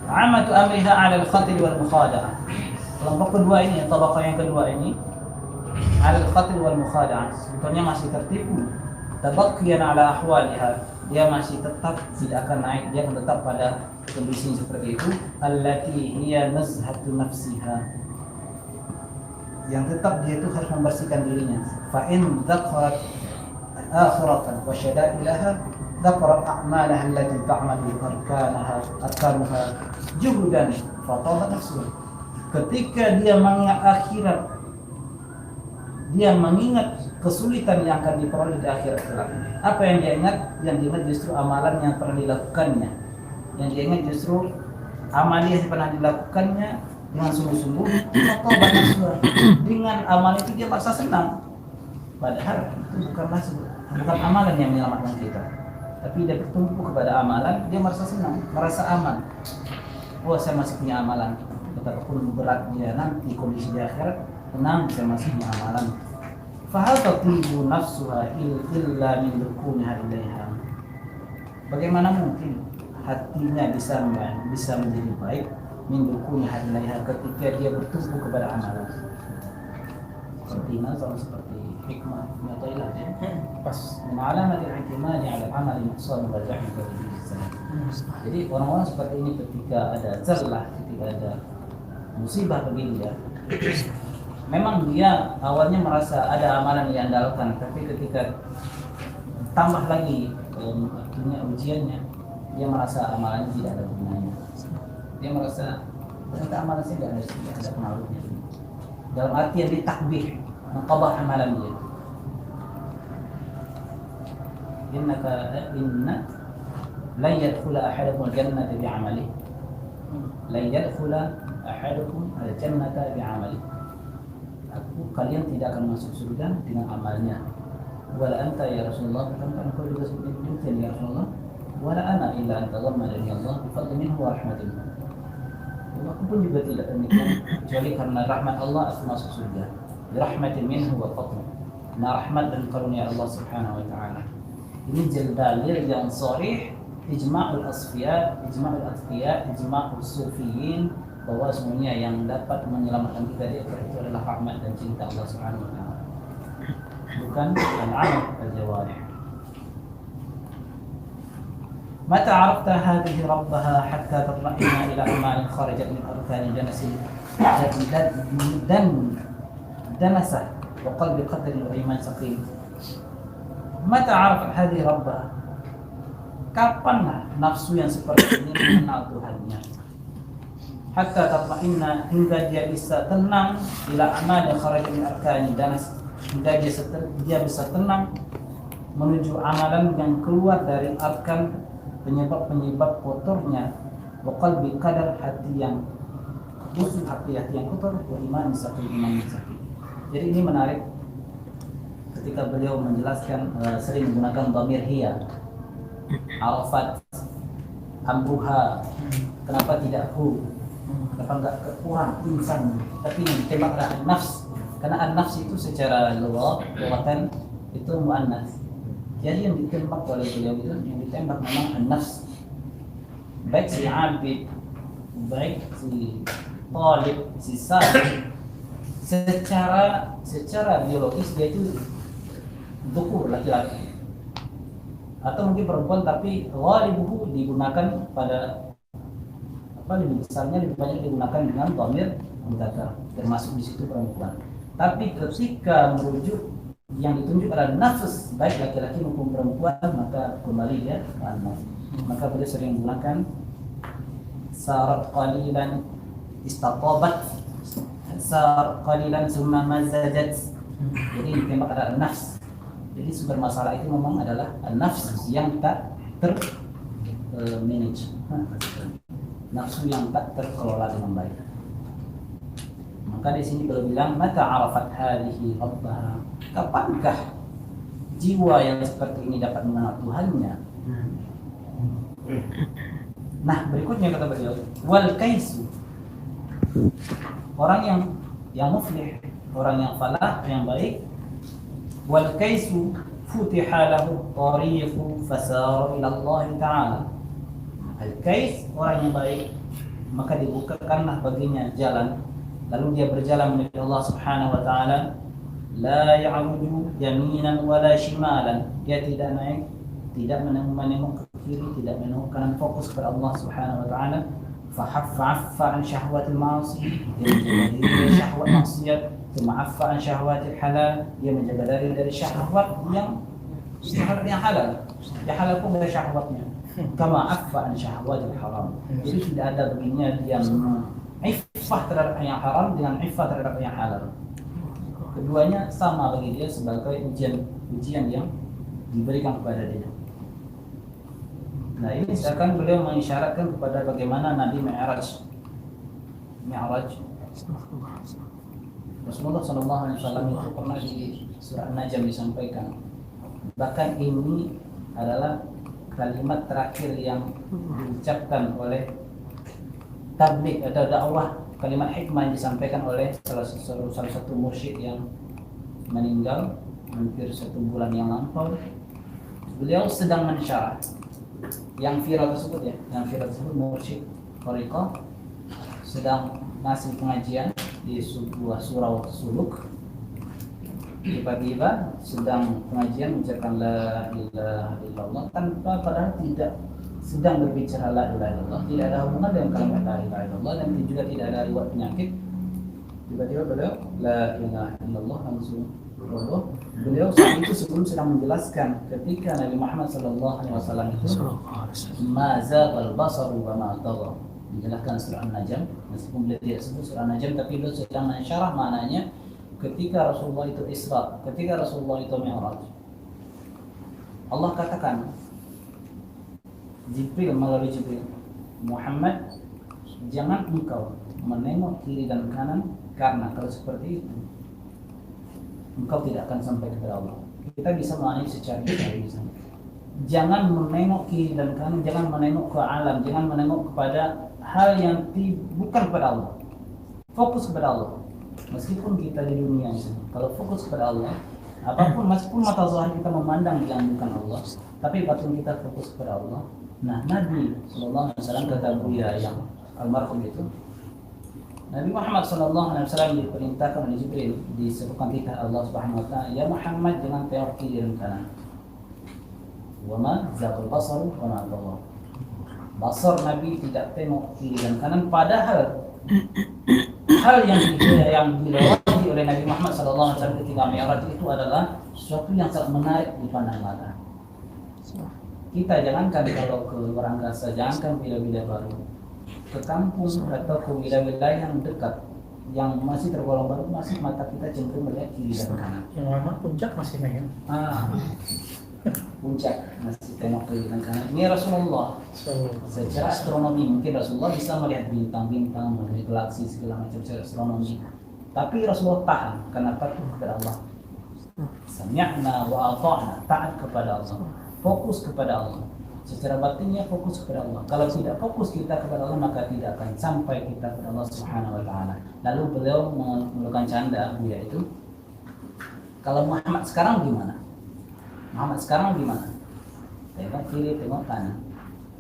Amatu amriha 'ala al-qatl wal mukhada'ah. Kelompok kedua ini, tabaqah yang kedua ini, al-qatl wal mukhada'ah, sebetulnya masih tertipu, tabaqqiyan 'ala ahwaliha, dia masih tetap tidak akan naik, dia akan tetap pada kondisi seperti itu, allati hiya nazhatu nafsiha, yang tetap dia itu harus membersihkan dirinya. Fa in dzakarat akhiratan wa syada'ilaha dzakarat a'malaha allati ta'malu arkanuha juhudan fa tabat nafsuha. Ketika dia mengingat akhirat, dia mengingat kesulitan yang akan diperoleh di akhirat kelak. Apa yang dia ingat? Yang dia ingat justru amalan yang pernah dilakukannya. Yang dia ingat justru amal yang pernah dilakukannya dengan sungguh-sungguh. Dengan amal itu dia merasa senang. Padahal itu bukan amalan yang menyelamatkan kita. Tapi dia bertumpu kepada amalan, dia merasa senang, merasa aman. Oh, saya masih punya amalan. Betapapun berat dia nanti kondisi di akhirat, tenang, saya masih punya amalan. Fahal tatibu nafsuha illa min rukuniha ilaiha. Bagaimana mungkin hatinya bisa menjadi baik min rukuniha ilaiha ketika dia bertumpu kepada amalan. Seperti nazar, seperti hikmah atau ilah ya. Pas. Min alamatil i'timadi 'ala al-'amal al-muqsad wa jahil Jadi orang-orang seperti ini ketika ada celah, ketika ada musibah bagi dia, memang dia awalnya merasa ada amalan yang diandalkan, tapi ketika tambah lagi artinya ujiannya, dia merasa amalannya tidak ada gunanya. Dia merasa ternyata amalan saya tidak ada pengaruhnya. Dalam artian ditakbih, mengqadha amalan dia. Inna lan yadkhula ahadukum al-jannata bi'amalihi. Lan yadkhula ahadukum al-jannata bi'amalihi. Kalian tidak akan masuk surga dengan amalnya. Wala anta ya Rasulullah, kan engkau juga seperti itu ya Rasulullah. Wala ana illa anta ghammadani Allah bi fadli minhu wa rahmatin. Aku pun juga tidak demikian kecuali karena rahmat Allah aku masuk surga. Bi rahmatin minhu wa fadli. Nah, rahmat dan karunia Allah Subhanahu wa taala. Ini dalil yang sahih, ijma'ul asfiya, ijma'ul atqiya, ijma'ul sufiyin, bahwa semuanya yang dapat menyelamatkan kita di akhirat itu adalah rahmat dan cinta Allah Subhanahu wa taala. Bukan al-amal al-jawarih. Mata 'arafta hadhihi rabbaha hatta tatma'inna ila amalin kharajat min arkani janasin dan danasa wa qalbi qadri wa iman saqim. Mata 'arafta hadhihi rabbaha, kapan nafsu yang seperti ini mengenal Tuhannya? Hatta tatma'inna, hingga dia bisa tenang, ila amal yang kharajat min arkani danas, hingga dia bisa tenang menuju amalan yang keluar dari arkan penyebab kotornya, wa qalbi qadar, hati yang busuk, hati yang kotor, wa iman saqim, iman saqim. Jadi ini menarik ketika beliau menjelaskan sering menggunakan dhamir hiya, Arafat, amruha, kenapa tidak hu, kenapa enggak kurang insan, tapi yang ditembak adalah an-nafs, karena an-nafs itu secara lughatan itu muannats. Jadi yang ditembak oleh beliau itu, yang ditembak memang an-nafs, baik si abid, baik si talib, si sa'id, secara biologis dia itu dhukur, laki-laki, atau mungkin perempuan, tapi ghalibuhu digunakan pada lebih besarnya, lebih banyak digunakan dengan dhamir mudzakkar, termasuk di situ perempuan. Tapi ketika merujuk yang ditunjuk adalah nafs, baik laki-laki maupun perempuan, maka kembali dia an-nafs. Maka beliau sering menggunakan sarat qalilan istatabat, sar qalilan summa mazajat. Jadi ditembak adalah nafs. Jadi sumber masalah itu memang adalah nafs yang tak manage, nafsu yang tak terkelola dengan baik. Maka di sini beliau bilang, mata arafat hadhihi rabbaha, kapankah jiwa yang seperti ini dapat mengenal Tuhannya? Nah, berikutnya kata beliau, wal kaisu, orang yang muflih, orang yang falah, yang baik. Wal kaisu futiha lahu tariqu fasara ila Allah Ta'ala. Al kais, orang yang baik, maka dibukakanlah baginya jalan, lalu dia berjalan menuju Allah Subhanahu wa taala. La ya'ruju yaminan wala shimalan, dia tidak naik, tidak menengok ke kiri, tidak menengok kanan, fokus kepada Allah Subhanahu wa taala. Fahaffa an syahwatil ma'asi, dia menjaga diri dari syahwat maksiat. Ma'affa an syahwatil halal, dia menjaga diri dari syahwat yang halal. Ya halal pun ada syahwatnya. Kama affa an syahwatil haram. Jadi tidak ada baginya dia iffah terhadap yang haram dengan iffah terhadap yang halal. Keduanya sama bagi dia sebagai ujian yang diberikan kepada dia. Nah, ini seakan beliau mengisyaratkan kepada bagaimana Nabi Mi'raj. Rasulullah SAW itu pernah di surah An-Najm disampaikan. Bahkan ini adalah kalimat terakhir yang diucapkan oleh tabligh atau dakwah, kalimat hikmah yang disampaikan oleh salah satu mursyid yang meninggal hampir 1 bulan yang lampau. Beliau sedang mensyarah yang viral tersebut mursyid thariqah sedang ngasih pengajian di sebuah surau suluk. tiba-tiba sedang pengajian mengucapkan la ilaha illallah tanpa padahal tidak sedang berbicara la ilaha illallah, tidak ada hubungan dengan kalimat la ilaha illallah dan juga tidak ada riwayat penyakit. Tiba-tiba beliau la ilaha illallah langsung roboh. Beliau saat itu sebelum sedang menjelaskan ketika Nabi Muhammad SAW itu ma zaghal basaru wa ma tagha, menjelaskan surah An-Najm, meskipun beliau tidak sebut surah An-Najm tapi beliau sedang mensyarah maknanya ketika Rasulullah itu Isra, ketika Rasulullah itu Mi'raj. Allah katakan Jibril melalui Jibril, Muhammad, jangan engkau menengok kiri dan kanan karena kalau seperti itu engkau tidak akan sampai kepada Allah. Kita bisa memahami secara detail. Jangan menengok kiri dan kanan, jangan menengok ke alam, jangan menengok kepada hal yang bukan kepada Allah. Fokus kepada Allah. Meskipun kita di dunia ini, kalau fokus kepada Allah, apapun meskipun mata zahir kita memandang yang bukan Allah, tapi batin kita fokus kepada Allah. Nah, Nabi sallallahu alaihi wasallam kata Buya yang almarhum itu, Nabi Muhammad sallallahu alaihi wasallam diperintahkan oleh Jibril disebutkan kita Allah Subhanahu wa taala, ya Muhammad jangan tengok kiri dan kanan. Wa ma zaghal basar wa ma tagha. Basar Nabi tidak tengok kiri dan kanan, padahal hal yang dilewati oleh Nabi Muhammad sallallahu alaihi wasallam ketika Mi'raj itu adalah sesuatu yang sangat menarik di pandang mata. Kita jangankan kalau ke luar angkasa, jangankan bila-bila baru, ke kampung atau ke wilayah yang dekat yang masih tergolong baru, masih mata kita cenderung melihat kiri dan kanan. Yang lama puncak masih main. Puncak masih tengok kiri dan kanan. Ini Rasulullah. Secara astronomi mungkin Rasulullah bisa melihat bintang-bintang, melihat galaksi segala macam secara astronomi. Tapi Rasulullah tahan karena patuh kepada Allah. Sami'na wa ata'na, taat kepada Allah. Fokus kepada Allah. Secara batinnya fokus kepada Allah. Kalau tidak fokus kita kepada Allah, maka tidak akan sampai kita kepada Allah Subhanahu wa taala. Lalu beliau melakukan canda yaitu, kalau Muhammad sekarang gimana? Muhammad sekarang gimana? Tengok kiri, tengok kanan.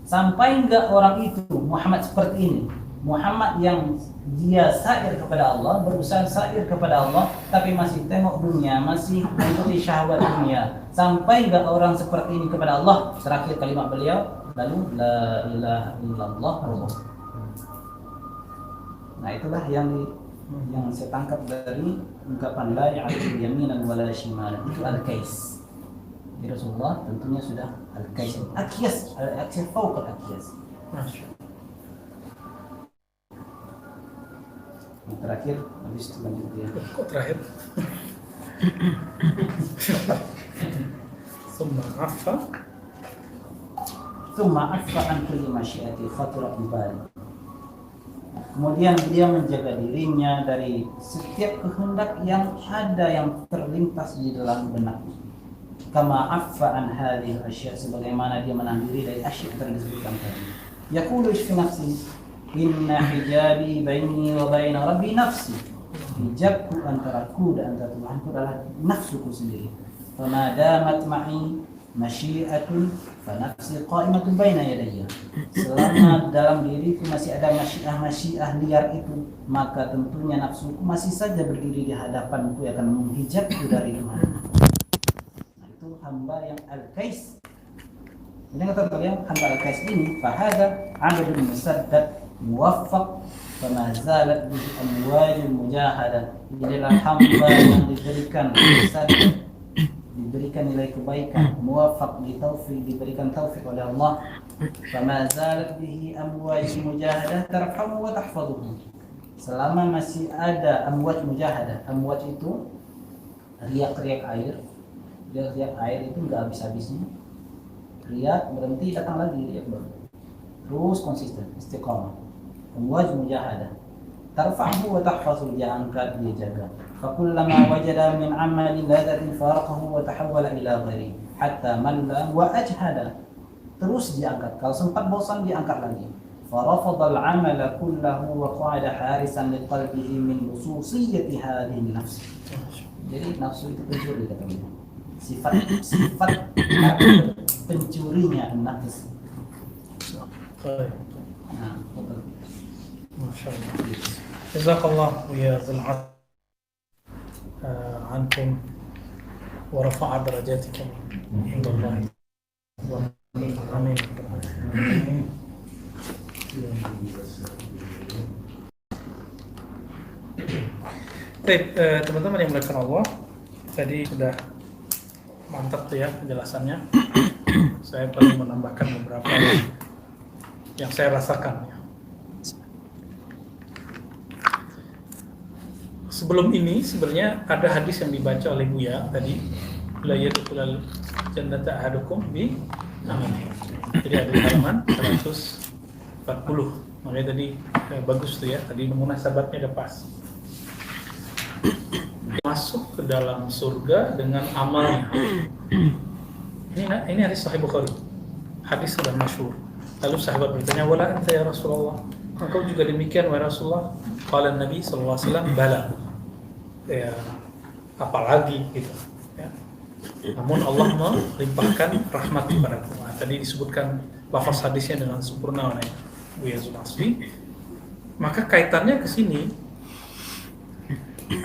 Sampai enggak orang itu Muhammad seperti ini, Muhammad yang dia sair kepada Allah, berusaha sair kepada Allah, tapi masih tengok dunia, masih mengikuti syahwat dunia. Sampai enggak orang seperti ini kepada Allah? Terakhir kalimat beliau, lalu la ilaha illallah. Nah, itulah yang saya tangkap dari ungkapan la ya'lamu yaminan wala shimalan. Itu al-kais. Di Rasulullah tentunya sudah al-kais. Al-akyas, al-akyas fawq al-akyas. Masya. Terakhir, habis itu lanjut ya. Kok terakhir? Tsumma afa an kulli masyiati khatirat bibali. Kemudian dia menjaga dirinya dari setiap kehendak yang ada yang terlintas di dalam benaknya. Kama afa an hadhihi asya, sebagaimana dia menahan diri dari asya yang disebutkan tadi. Yaqulu fi nafsi inna hijabi baini wa baina rabbi nafsi. Hijabku antaraku dan antara Tuhanku adalah nafsuku sendiri. Fama damat ma'i masyiatun fa nafsi qa'imatun baina yadayya. Selama dalam diriku masih ada masyiah liar itu, maka tentunya nafsuku masih saja berdiri di hadapanku yang akan menghijabku dari Tuhan. Nah, itu hamba yang al-kais. Ini kata beliau, hamba al-kais ini fahada 'abdun musaddad muwaffaq fama zalat bihi amwajul mujahadah. Inilah hamba yang diberikan nilai kebaikan, muwaffaq diberikan taufik oleh Allah. Fama zalat bihi amwajul mujahadah tarhamu wa tahfazuhu. Selama masih ada amwaj mujahadah, amwaj itu riak-riak air. Riak air itu enggak habis-habisnya. Riak berhenti, datang lagi riak baru. Terus konsisten, istiqamah. Amwaj mujahadah tarfa'hu wa tahfazu, dia angkat, dia jaga. Fakullama wajada min amalin ladatin faraqahu wa tahawwala ila ghairi hatta malla wa ajhada. Terus diangkat, kalau sempat bosan diangkat lagi. Farafadha al-amala kullahu wa qa'ada harisan liqalbihi min khususiyyati hadhihi nafs. Jadi nafsu itu pencuri kata beliau. Sifat pencurinya nafsu. Nah, betul. Masya Allah. Jazakallah ya Abdul Antum wa rafa'a darajatikum indallahi. Amin. Baik, teman-teman yang melakukan Allah, tadi sudah mantap tuh ya penjelasannya. Saya perlu menambahkan beberapa yang saya rasakan. Sebelum ini sebenarnya ada hadis yang dibaca oleh Buya tadi, la yadkhulul jannata ahadukum bi amalihi. Jadi ada di halaman 140. Makanya tadi bagus tuh ya, tadi munasabatnya udah pas. Masuk ke dalam surga dengan amalnya. Ini hadis Sahih Bukhari. Hadis sudah masyhur. Lalu sahabat bertanya, "Wala anta ya Rasulullah? Engkau juga demikian wahai Rasulullah?" Qala Nabi sallallahu alaihi wasallam, "Bala." Ya, apalagi gitu ya. Namun Allah melimpahkan rahmat kepadaku. Nah, tadi disebutkan lafaz hadisnya dengan sempurna oleh Buya Zumasri. Maka kaitannya ke sini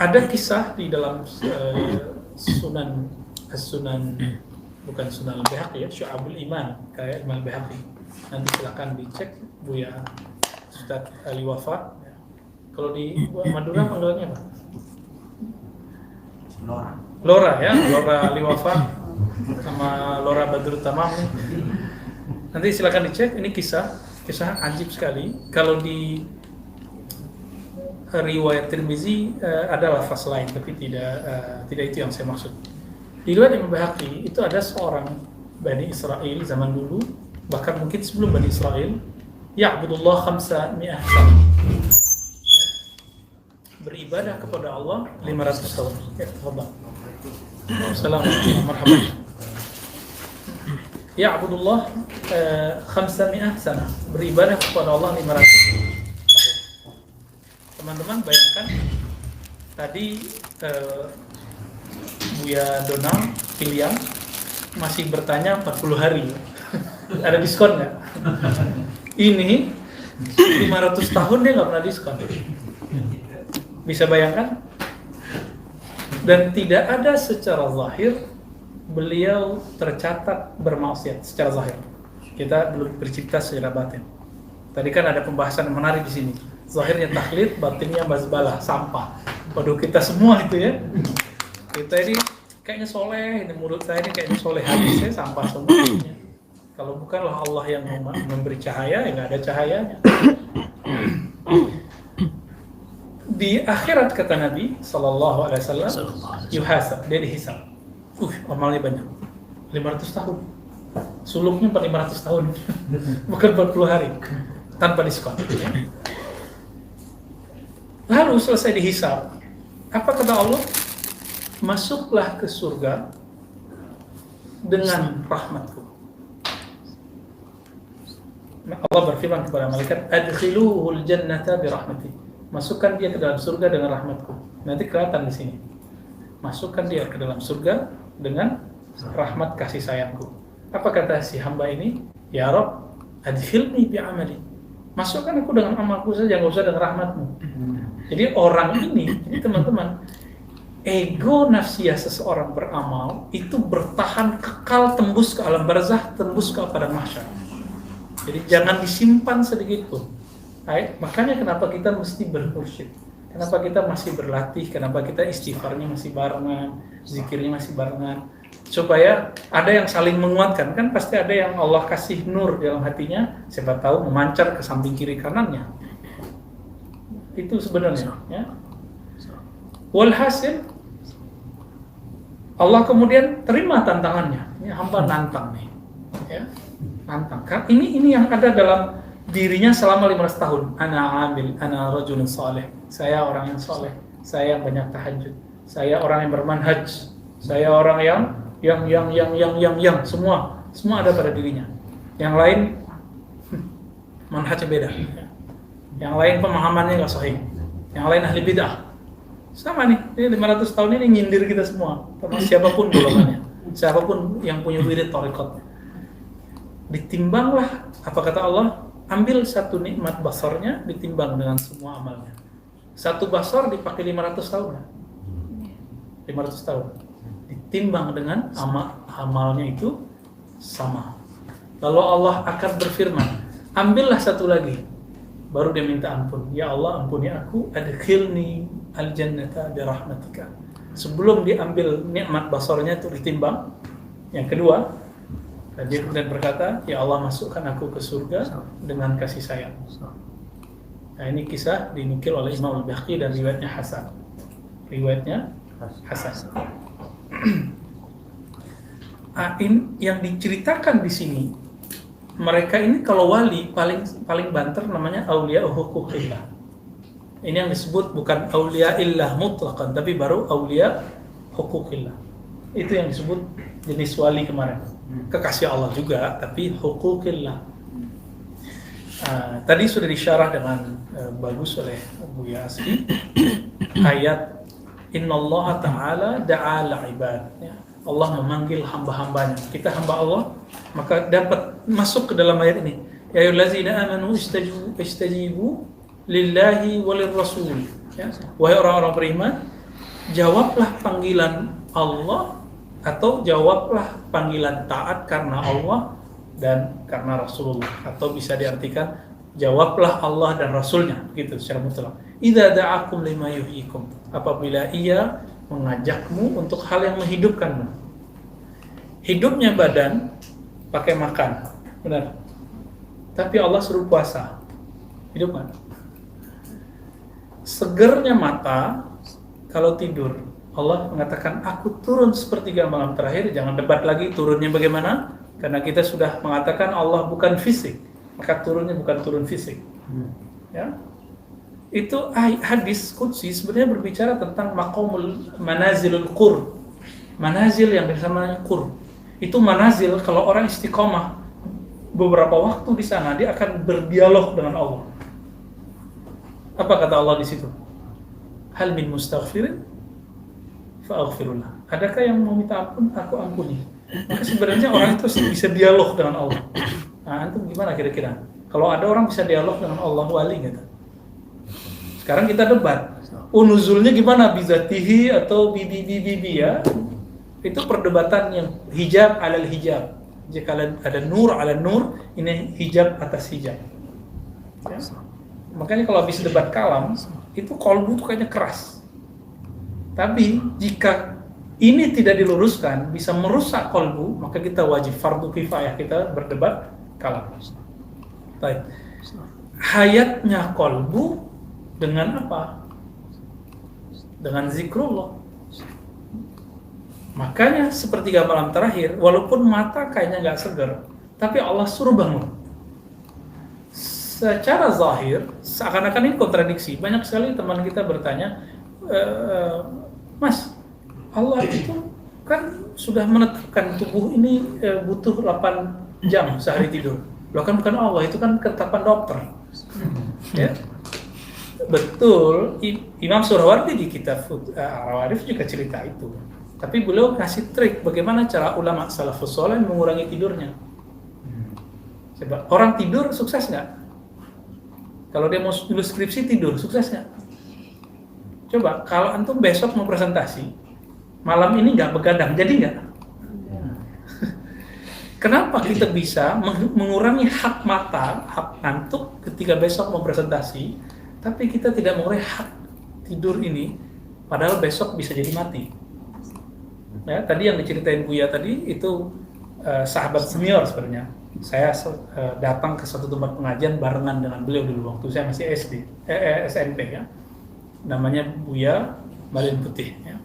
ada kisah di dalam Sunan bukan Sunan Al-Baihaqi ya, Syu'abul Iman kayak Imam Al-Baihaqi. Nanti silakan dicek Buya Ustaz Ali Wafa. Kalau di Madura panggilannya apa? Lora ya, Lora Ali Wafa sama Lora Badrut Tamam. Nanti silakan dicek, ini kisah ajib sekali. Kalau di riwayat Tirmizi ada lafaz lain, tapi tidak itu yang saya maksud. Di riwayat Imam Baihaqi itu ada seorang Bani Israel zaman dulu, bahkan mungkin sebelum Bani Israel, ya'budullah 500 sana. Beribadah kepada Allah 500 tahun. Ya, tafadhal. Assalamualaikum warahmatullahi wabarakatuh. Ya'budullah 500 sana. Beribadah kepada Allah 500 tahun. Teman-teman bayangkan tadi Buya Donald Piliang masih bertanya 40 hari. Ada diskon nggak? Ini 500 tahun dia nggak pernah diskon. Bisa bayangkan? Dan tidak ada secara zahir beliau tercatat bermaksiat secara zahir. Kita belum bercerita secara batin. Tadi kan ada pembahasan yang menarik di sini. Zahirnya taklid, batinnya bazbalah, sampah. Waduh, kita semua itu ya. Kita ini kayaknya soleh, ini mulut saya ini kayaknya soleh, hati saya sampah semua. Kalau bukanlah Allah yang memberi cahaya, ya nggak ada cahayanya. Di akhirat kata Nabi Sallallahu Alaihi Wasallam, yuhasab, dia dihisab. Amalnya banyak, 500 tahun. Suluknya 500 tahun, bukan 40 hari, tanpa diskon. Ya. Lalu selesai dihisab, apa kata Allah? Masuklah ke surga dengan rahmatku. Allah berfirman kepada malaikat, adkhiluhul jannata bi rahmati. Masukkan dia ke dalam surga dengan rahmatku. Nanti kelihatan di sini. Masukkan dia ke dalam surga dengan rahmat kasih sayangku. Apa kata si hamba ini? Ya Rabb, adkhilni bi amali. Masukkan aku dengan amalku saja, nggak usah dengan rahmatmu. Jadi orang ini teman-teman, ego nafsiyah seseorang beramal itu bertahan kekal tembus ke alam barzah, tembus ke padang mahsyar. Jadi jangan disimpan sedikit pun. Makanya kenapa kita mesti bermursyid, kenapa kita masih berlatih, kenapa kita istighfarnya masih barengan, zikirnya masih barengan, supaya ada yang saling menguatkan. Kan pasti ada yang Allah kasih nur dalam hatinya, siapa tahu memancar ke samping kiri kanannya. Itu sebenarnya ya. Walhasil Allah kemudian terima tantangannya. Ini hamba nantang nih ya. Nantang. Kan ini yang ada dalam dirinya selama 500 tahun. Ana amil, ana rajulun saleh. Saya orang yang saleh. Saya yang banyak tahajud. Saya orang yang bermanhaj. Saya orang yang semua ada pada dirinya. Yang lain manhajnya beda. Yang lain pemahamannya nggak sahih. Yang lain ahli bid'ah. Sama nih, ini 500 tahun ini nyindir kita semua. Termasuk siapapun golongannya. Siapapun yang punya wirid thariqat. Ditimbanglah, apa kata Allah? Ambil satu nikmat basarnya, ditimbang dengan semua amalnya. Satu basar dipakai 500 tahun. 500 tahun. ditimbang dengan amalnya itu sama. Lalu Allah akan berfirman, ambillah satu lagi. Baru dia minta ampun. Ya Allah, ampuni aku, adkhilni al-jannata birahmatika. Sebelum diambil nikmat basarnya itu ditimbang. Yang kedua, dia kemudian berkata, ya Allah, masukkan aku ke surga dengan kasih sayang. Nah, ini kisah dinukil oleh Imam Al-Baihaqi dan riwayatnya Hasan. Riwayatnya Hasan. Yang diceritakan di sini, mereka ini kalau wali paling banter namanya aulia huquqillah. Ini yang disebut bukan aulia illah mutlaqan, tapi baru aulia huquqillah. Itu yang disebut jenis wali kemarin. Kekasih Allah juga, tapi huquqillah. Tadi sudah disyarah dengan bagus oleh Buya Asfi ayat innallaha ta'ala da'ala ibad, ya. Allah memanggil hamba-hambanya. Kita hamba Allah, maka dapat masuk ke dalam ayat ini. Ya ayyuhallazina amanu istajibu lillahi walir rasul. Ya. Wahai orang-orang beriman, jawablah panggilan Allah atau jawablah panggilan taat karena Allah dan karena Rasulullah, atau bisa diartikan jawablah Allah dan Rasulnya, begitu secara mutlak. Idza da'akum lima yuhyikum, apabila ia mengajakmu untuk hal yang menghidupkanmu. Hidupnya badan pakai makan, benar. Tapi Allah suruh puasa, hidup kan? Segernya mata kalau tidur, Allah mengatakan aku turun sepertiga malam terakhir. Jangan debat lagi turunnya bagaimana, karena kita sudah mengatakan Allah bukan fisik, maka turunnya bukan turun fisik. Ya, itu hadis qudsi sebenarnya berbicara tentang maqamul manazilul qurb, manazil yang disamakan qurb. Itu manazil kalau orang istiqomah beberapa waktu di sana, dia akan berdialog dengan Allah. Apa kata Allah di situ? Hal min mustaghfirin fa'aghfirullah. Adakah yang mau minta ampun, aku ampuni. Maka sebenarnya orang itu bisa dialog dengan Allah. Nah, antum gimana kira-kira? Kalau ada orang bisa dialog dengan Allah, wali gitu. Sekarang kita debat. Nuzulnya gimana? Bizatihi atau bibi ya? Itu perdebatan yang hijab alal hijab. Jika ada nur ala nur, ini hijab atas hijab. Ya? Makanya kalau habis debat kalam, itu kolbu itu kayaknya keras. Tapi jika ini tidak diluruskan, bisa merusak kolbu, maka kita wajib fardu kifayah kita berdebat kalam. Baik. Hayatnya kolbu dengan apa? Dengan zikrullah. Makanya sepertiga malam terakhir, walaupun mata kayaknya nggak segar, tapi Allah suruh bangun. Secara zahir, seakan-akan ini kontradiksi. Banyak sekali teman kita bertanya, Mas, Allah itu kan sudah menetapkan tubuh ini butuh 8 jam sehari tidur. Loh kan bukan Allah, itu kan ketetapan dokter. Ya. Betul, Imam Surawardi di kitab Al-Arif juga cerita itu. Tapi beliau kasih trik bagaimana cara ulama salafus saleh mengurangi tidurnya. Coba, orang tidur sukses nggak? Kalau dia mau nulis skripsi tidur, sukses nggak? Coba, kalau antum besok mau presentasi, malam ini nggak begadang, jadi nggak? Kenapa kita bisa mengurangi hak mata, hak ngantuk ketika besok mau presentasi, tapi kita tidak mengurangi hak tidur ini, padahal besok bisa jadi mati. Ya, tadi yang diceritain Buya tadi itu sahabat senior sebenarnya. Saya datang ke suatu tempat pengajian barengan dengan beliau dulu waktu saya masih SMP ya. Namanya Buya Malin Putih ya.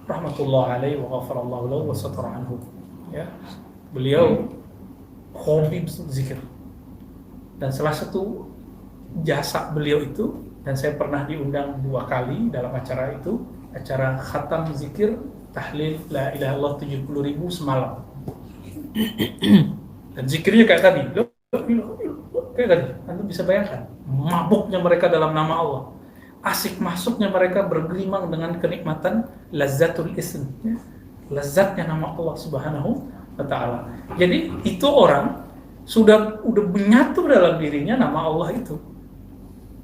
Rahmatullah alaihi wa ghafarallahu lahu wa satara anhu. Ya. Beliau hobi zikir. Dan salah satu jasa beliau itu, dan saya pernah diundang 2 kali dalam acara itu, acara khatam zikir tahlil la ilaha illallah 70.000 semalam. Dan zikirnya kayak tadi, kayak tadi, Anda bisa bayangkan mabuknya mereka dalam nama Allah, asik masuknya mereka bergelimang dengan kenikmatan lazzatul ism, ya. Lazatnya nama Allah Subhanahu wa Ta'ala. Jadi itu orang sudah menyatu dalam dirinya nama Allah itu.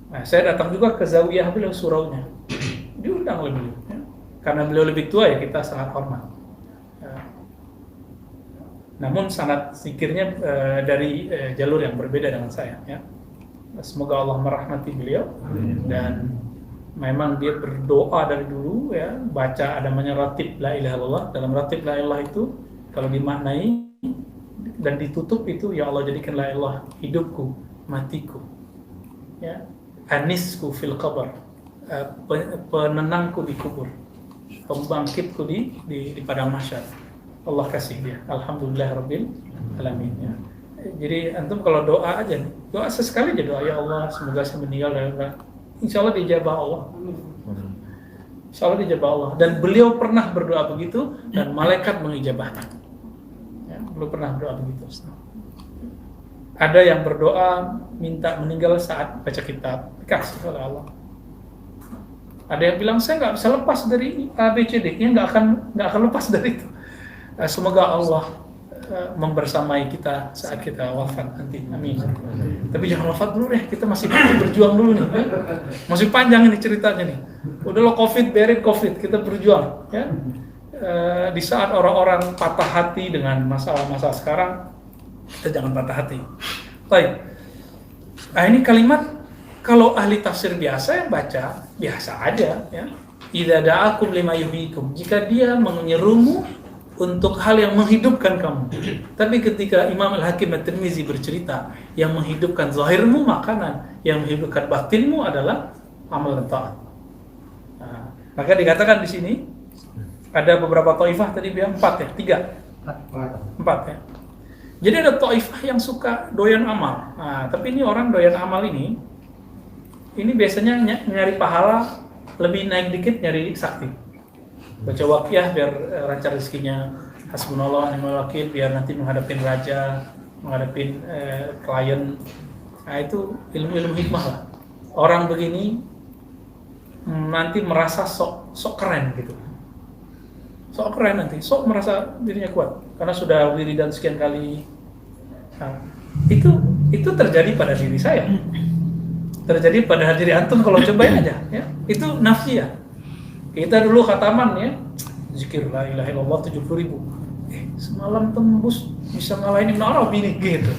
Nah, saya datang juga ke zawiyah beliau suraunya, diundang oleh beliau. Ya. karena beliau lebih tua ya kita sangat hormat. Namun sanad zikirnya dari jalur yang berbeda dengan saya ya. Semoga Allah merahmati beliau dan memang dia berdoa dari dulu ya, baca ada namanya ratib la ilaha illallah. Dalam ratib la ilaha itu kalau dimaknai dan ditutup itu ya Allah jadikan la ilaha hidupku, matiku. Ya, anisku fil qabr, penenangku di kubur, pembangkitku di padang mahsyar. Allah kasih dia. Alhamdulillahirabbil alamin ya. Jadi antum kalau doa aja nih, doa sesekali aja doa ya Allah semoga saya meninggal dalam insya Allah dijabah Allah. Insya Allah dijabah Allah. Dan beliau pernah berdoa begitu dan malaikat mengijabahnya. Ya, beliau pernah berdoa begitu. Ada yang berdoa minta meninggal saat baca kitab, dikasih oleh Allah. Ada yang bilang saya nggak bisa lepas dari ABCD, ya nggak akan lepas dari itu. Semoga Allah membersamai kita saat kita wafat nanti, amin. Tapi jangan wafat dulu deh, kita masih berjuang dulu nih, ya? Masih panjang ini ceritanya nih. Udah lo COVID, berin COVID, kita berjuang, ya. Di saat orang-orang patah hati dengan masalah-masalah sekarang, kita jangan patah hati. Baik. Nah ini kalimat kalau ahli tafsir biasa yang baca biasa aja, ya. Idza da'akum lima yuhyikum, jika dia menyerumu untuk hal yang menghidupkan kamu. Tapi ketika Imam Al-Hakim At-Tirmizi bercerita, yang menghidupkan zahirmu makanan, yang menghidupkan batinmu adalah amal dan taat. Nah, maka dikatakan di sini ada beberapa taifah tadi bilang 4 ya, 4 ya. Jadi ada taifah yang suka doyan amal. Nah, tapi ini orang doyan amal ini biasanya nyari pahala lebih naik dikit, nyari sakti. Baca waqiah biar lancar rezekinya, hasbunallah ni'mal wakil biar nanti menghadapin raja, menghadapin klien. Nah itu ilmu-ilmu hikmah lah. Orang begini nanti merasa sok keren gitu. Sok keren nanti, sok merasa dirinya kuat karena sudah wiridan sekian kali. Nah, itu terjadi pada diri saya. Terjadi pada diri antum kalau cobain aja ya. Itu nafsiyah. Kita dulu khataman ya, zikir la ilaha illallah 70.000. Semalam tembus bisa ngalahin Ibn Arabi nih gitu.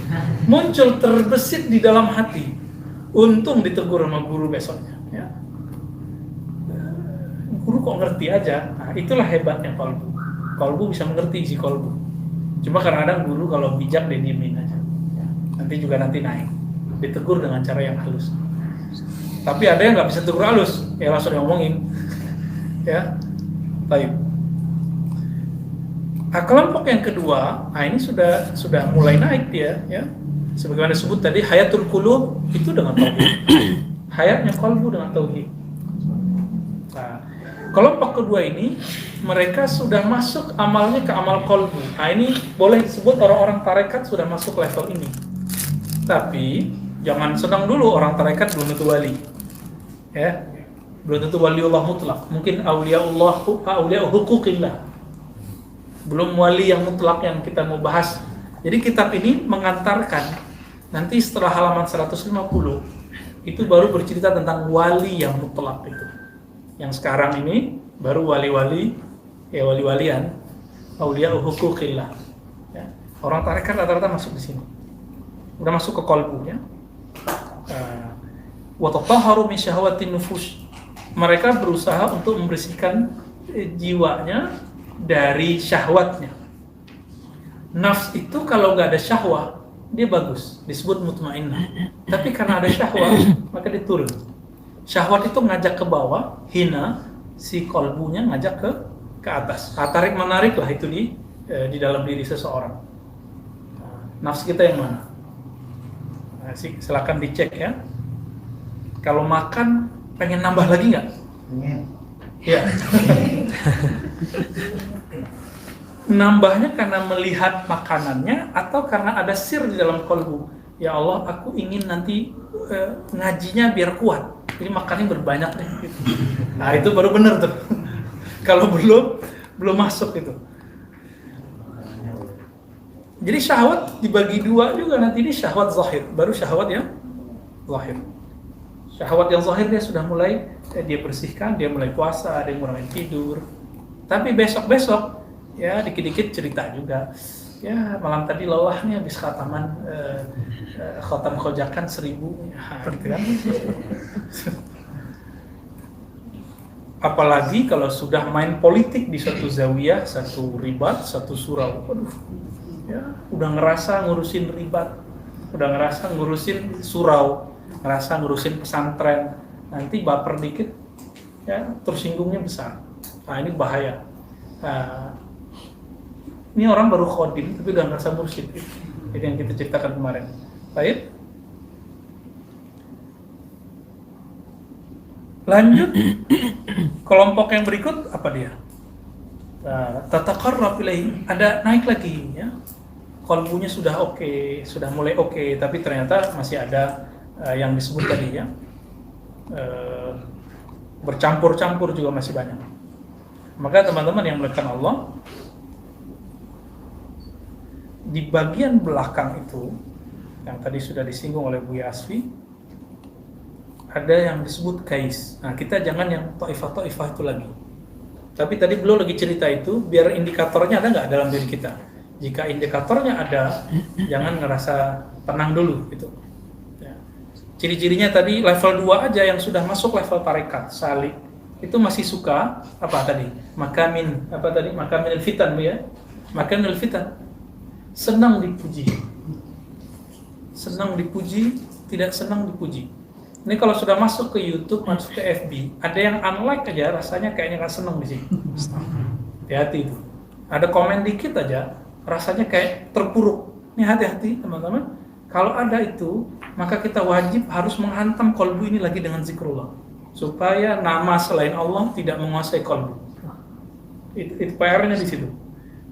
Muncul terbesit di dalam hati. Untung ditegur sama guru besoknya ya. Guru kok ngerti aja. Nah, itulah hebatnya kolbu. Kolbu bisa mengerti isi kolbu. Cuma kadang-kadang guru kalau bijak dia diemin aja. Ya. Nanti naik. Ditegur dengan cara yang halus. Tapi ada yang nggak bisa tegur halus, ya langsung ngomongin. Ya, baik. Nah, kelompok yang kedua, ini sudah mulai naik dia, ya. Sebagaimana disebut tadi, hayatul qulub itu dengan tauhid. Hayatnya qalbu dengan tauhid. Nah, kelompok kedua ini, mereka sudah masuk amalnya ke amal qalbu. Nah, ini boleh disebut orang-orang tarekat sudah masuk level ini. Tapi jangan senang dulu orang tarekat belum tentu wali, ya. Belum tentu waliullah mutlak, mungkin aulia hukukillah, belum wali yang mutlak yang kita mau bahas. Jadi kitab ini mengantarkan nanti setelah halaman 150 itu baru bercerita tentang wali yang mutlak itu. Yang sekarang ini baru wali-wali, ya wali-walian, aulia hukukillah. Ya. Orang tarekat rata-rata masuk di sini, udah masuk ke qalbu ya. Wa tatahharu min syahwatin nufus. Mereka berusaha untuk membersihkan jiwanya dari syahwatnya. Nafs itu kalau nggak ada syahwat, dia bagus, disebut mutmainnah. Tapi karena ada syahwat, maka dia turun. Syahwat itu ngajak ke bawah, hina, si kolbunya ngajak ke atas. Tarik menarik lah itu di dalam diri seseorang. Nafs kita yang mana? Nah, silakan dicek ya. Kalau makan pengen nambah lagi nggak? Ya. Nambahnya karena melihat makanannya atau karena ada sir di dalam kolbu. Ya Allah, aku ingin nanti ngajinya biar kuat. Jadi makannya berbanyak deh. Gitu. Nah itu baru benar tuh. Kalau belum masuk itu. Jadi syahwat dibagi dua juga nanti, ini syahwat zahir, baru syahwat yang zahir. Syahwat yang zahir dia sudah mulai dia bersihkan, dia mulai puasa, dia ngurangin tidur. Tapi besok-besok ya dikit-dikit cerita juga. Ya malam tadi lelahnya habis khataman khatam khojakan 1000 gitu kan. Apalagi kalau sudah main politik di satu zawiyah, satu ribat, satu surau. Waduh, ya udah ngerasa ngurusin ribat, udah ngerasa ngurusin surau, ngerasa ngurusin pesantren. Nanti baper dikit, ya tersinggungnya besar. Nah ini bahaya. Nah, ini orang baru khodim, tapi udah ngerasa mursyid. Itu yang kita ceritakan kemarin. Baik. Lanjut, kelompok yang berikut apa dia? Tataqarrab ilaihi, ada naik lagi ya. Qalbunya sudah oke, sudah mulai oke, tapi ternyata masih ada yang disebut tadi ya. Bercampur-campur juga masih banyak. Maka teman-teman yang melakukan Allah, di bagian belakang itu yang tadi sudah disinggung oleh Bu Yasfi, ada yang disebut kais. Nah, kita jangan yang ta'ifah itu lagi. Tapi tadi beliau lagi cerita itu, biar indikatornya ada nggak dalam diri kita. Jika indikatornya ada, jangan ngerasa tenang dulu gitu. Ya. Ciri-cirinya tadi level 2 aja yang sudah masuk level tarekat, salik. Itu masih suka, apa tadi? Makaminil fitan, ya. Makaminil fitan. Senang dipuji. Senang dipuji, tidak senang dipuji. Ini kalau sudah masuk ke YouTube, masuk ke FB, ada yang unlike aja, rasanya kayaknya nggak seneng di sini. Hati-hati itu. Ada komen dikit aja, rasanya kayak terpuruk. Ini hati-hati teman-teman. Kalau ada itu, maka kita wajib harus menghantam kolbu ini lagi dengan zikrullah, supaya nama selain Allah tidak menguasai kolbu. Itu PR-nya di situ.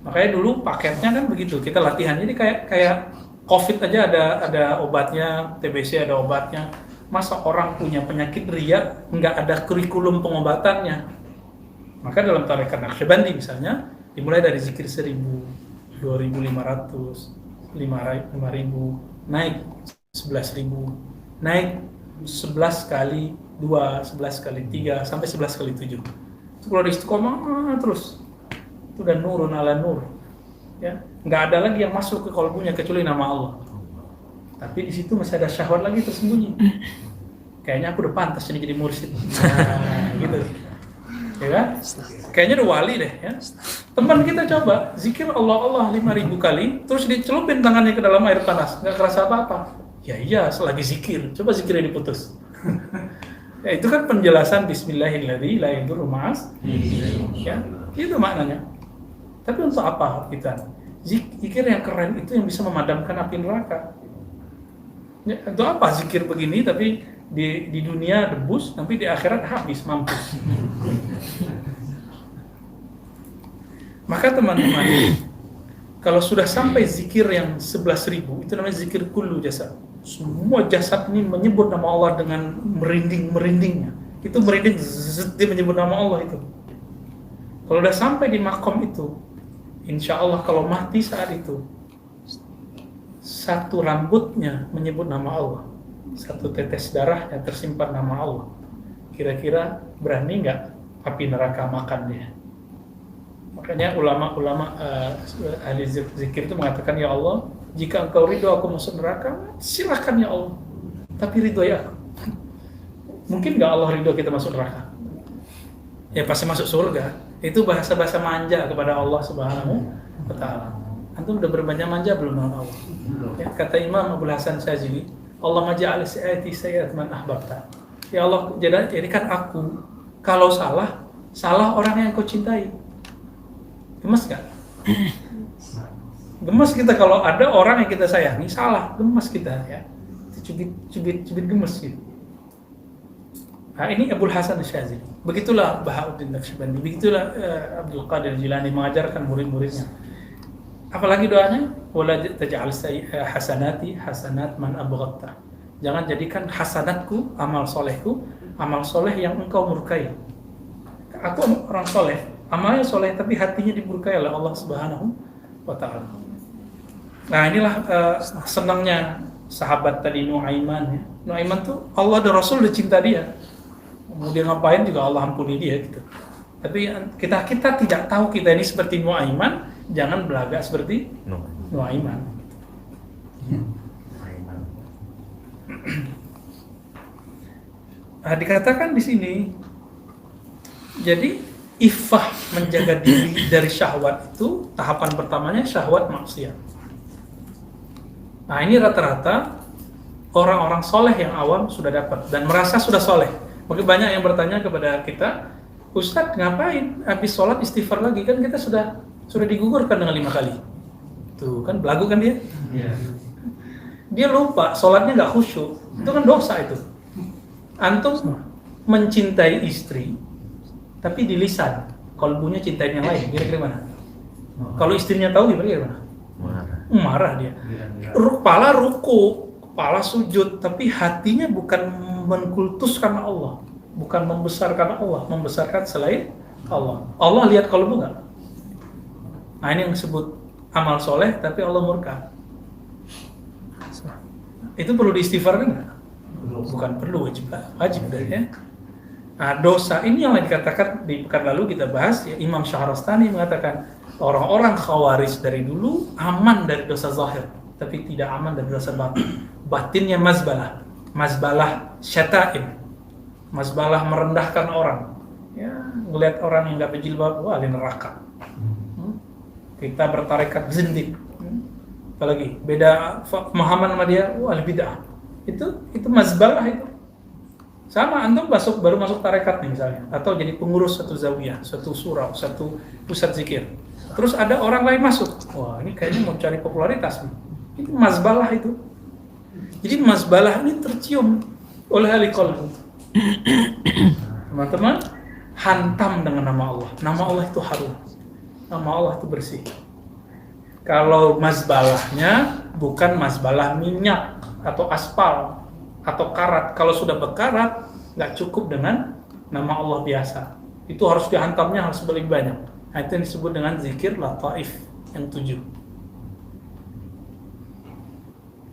Makanya dulu paketnya kan begitu, kita latihan. Jadi kayak COVID aja ada obatnya, TBC ada obatnya. Masa orang punya penyakit ria nggak ada kurikulum pengobatannya? Maka dalam tarekat Naqsyabandi misalnya dimulai dari zikir 1000, 2500, 5000, naik 11.000, naik 11 kali 2, 11 kali 3, sampai 11 kali 7. Itu kalau di istiqomah terus itu udah nurun ala nur, ya nggak ada lagi yang masuk ke kolbunya kecuali nama Allah. Tapi di situ masih ada syahwat lagi tersembunyi. Kayaknya aku udah pantas jadi mursyid. Nah, gitu. Ya kan? Kayaknya udah wali deh ya. Teman kita coba zikir Allah 5000 kali, terus dicelupin tangannya ke dalam air panas, nggak kerasa apa-apa. Ya iya, selagi zikir. Coba zikirnya diputus. Ya itu kan penjelasan Bismillahirrahmanirrahim la yadurru ma'as. Ya, itu maknanya. Tapi untuk apa kita? Zikir yang keren itu yang bisa memadamkan api neraka. Ya, untuk apa zikir begini tapi di dunia debus, tapi di akhirat habis, mampus. Maka teman-teman, kalau sudah sampai zikir yang 11.000, itu namanya zikir kullu jasad. Semua jasad ini menyebut nama Allah dengan merinding-merindingnya. Itu merinding, dia menyebut nama Allah itu. Kalau udah sampai di makom itu, insya Allah kalau mati saat itu, satu rambutnya menyebut nama Allah, satu tetes darahnya tersimpan nama Allah. Kira-kira berani nggak api neraka makan dia? Makanya ulama-ulama ahli zikir itu mengatakan, ya Allah, jika engkau ridho aku masuk neraka, silakan ya Allah. Tapi ridho ya aku. Mungkin nggak Allah ridho kita masuk neraka? Ya pasti masuk surga. Itu bahasa-bahasa manja kepada Allah Subhanahu wa Ta'ala. Antum udah berbanyak manja belum dengan Allah? Ya, kata Imam Abdul Hasan Syazili, Allah maja'al sayati sayyat man ahbabta. Ya Allah, jadikan aku kalau salah orang yang kau cintai. Gemes gak? Gemes kita kalau ada orang yang kita sayangi salah, gemes kita ya. Cubit gemes gitu. Nah ini Abdul Hasan Syazili. Begitulah Bahauddin Naqsyabandi, begitulah Abdul Qadir Jilani mengajarkan murid-muridnya. Apalagi doanya, wala taj'al hasanati hasanat man abghadta. Jangan jadikan hasanatku, amal soleh yang engkau murkai. Aku orang soleh, amalnya soleh tapi hatinya dimurkai oleh Allah Subhanahu wa Ta'ala. Nah inilah senangnya sahabat tadi Nuaiman ya. Nuaiman tuh Allah dan Rasul udah cinta dia. Mau dia ngapain juga Allah ampuni dia gitu. Tapi kita tidak tahu kita ini seperti Nuaiman, jangan belaga seperti Nuaiman. Nah, dikatakan di sini, jadi iffah menjaga diri dari syahwat itu tahapan pertamanya syahwat maksiat. Nah ini rata-rata orang-orang soleh yang awam sudah dapat dan merasa sudah soleh. Mungkin banyak yang bertanya kepada kita, Ustadz ngapain habis sholat istighfar lagi, kan kita sudah digugurkan dengan 5 kali. Tuh kan belagu kan dia? Yeah. Dia lupa sholatnya nggak khusyuk, itu kan dosa itu. Antum mencintai istri, tapi di lisan, kalbunya cintain yang lain, kira-kira mana? Kalau istrinya tahu gimana? Marah dia. Kepala ruku, kepala sujud, tapi hatinya bukan mengkultus karena Allah, bukan membesarkan Allah, membesarkan selain Allah. Allah lihat kalbu nggak? Nah ini yang disebut amal soleh, tapi Allah murka. Itu perlu diistighfarkan nggak? Bukan perlu, wajib ya. Nah, dosa ini yang dikatakan di pekan lalu kita bahas ya, Imam Syahrastani mengatakan orang-orang khawarij dari dulu aman dari dosa zahir, tapi tidak aman dari dosa batin. Batinnya mazbalah syata'in, mazbalah merendahkan orang. Ya, ngelihat orang yang nggak berjilbab, wah, di neraka. Kita bertarekat zindik. Apalagi beda pemahaman sama dia, wah, bid'ah. Itu mazbalah itu. Sama antum baru masuk tarekat nih misalnya, atau jadi pengurus satu zawiyah, satu surau, satu pusat zikir. Terus ada orang lain masuk, wah ini kayaknya mau cari popularitas nih. Itu mazbalah itu. Jadi mazbalah ini tercium oleh ahli qalb. Teman-teman, hantam dengan nama Allah. Nama Allah itu harum. Nama Allah itu bersih. Kalau mazbalahnya bukan mazbalah minyak atau aspal atau karat, kalau sudah berkarat nggak cukup dengan nama Allah biasa, itu harus dihantamnya harus lebih banyak. Nah, itu yang disebut dengan zikir lataif yang 7.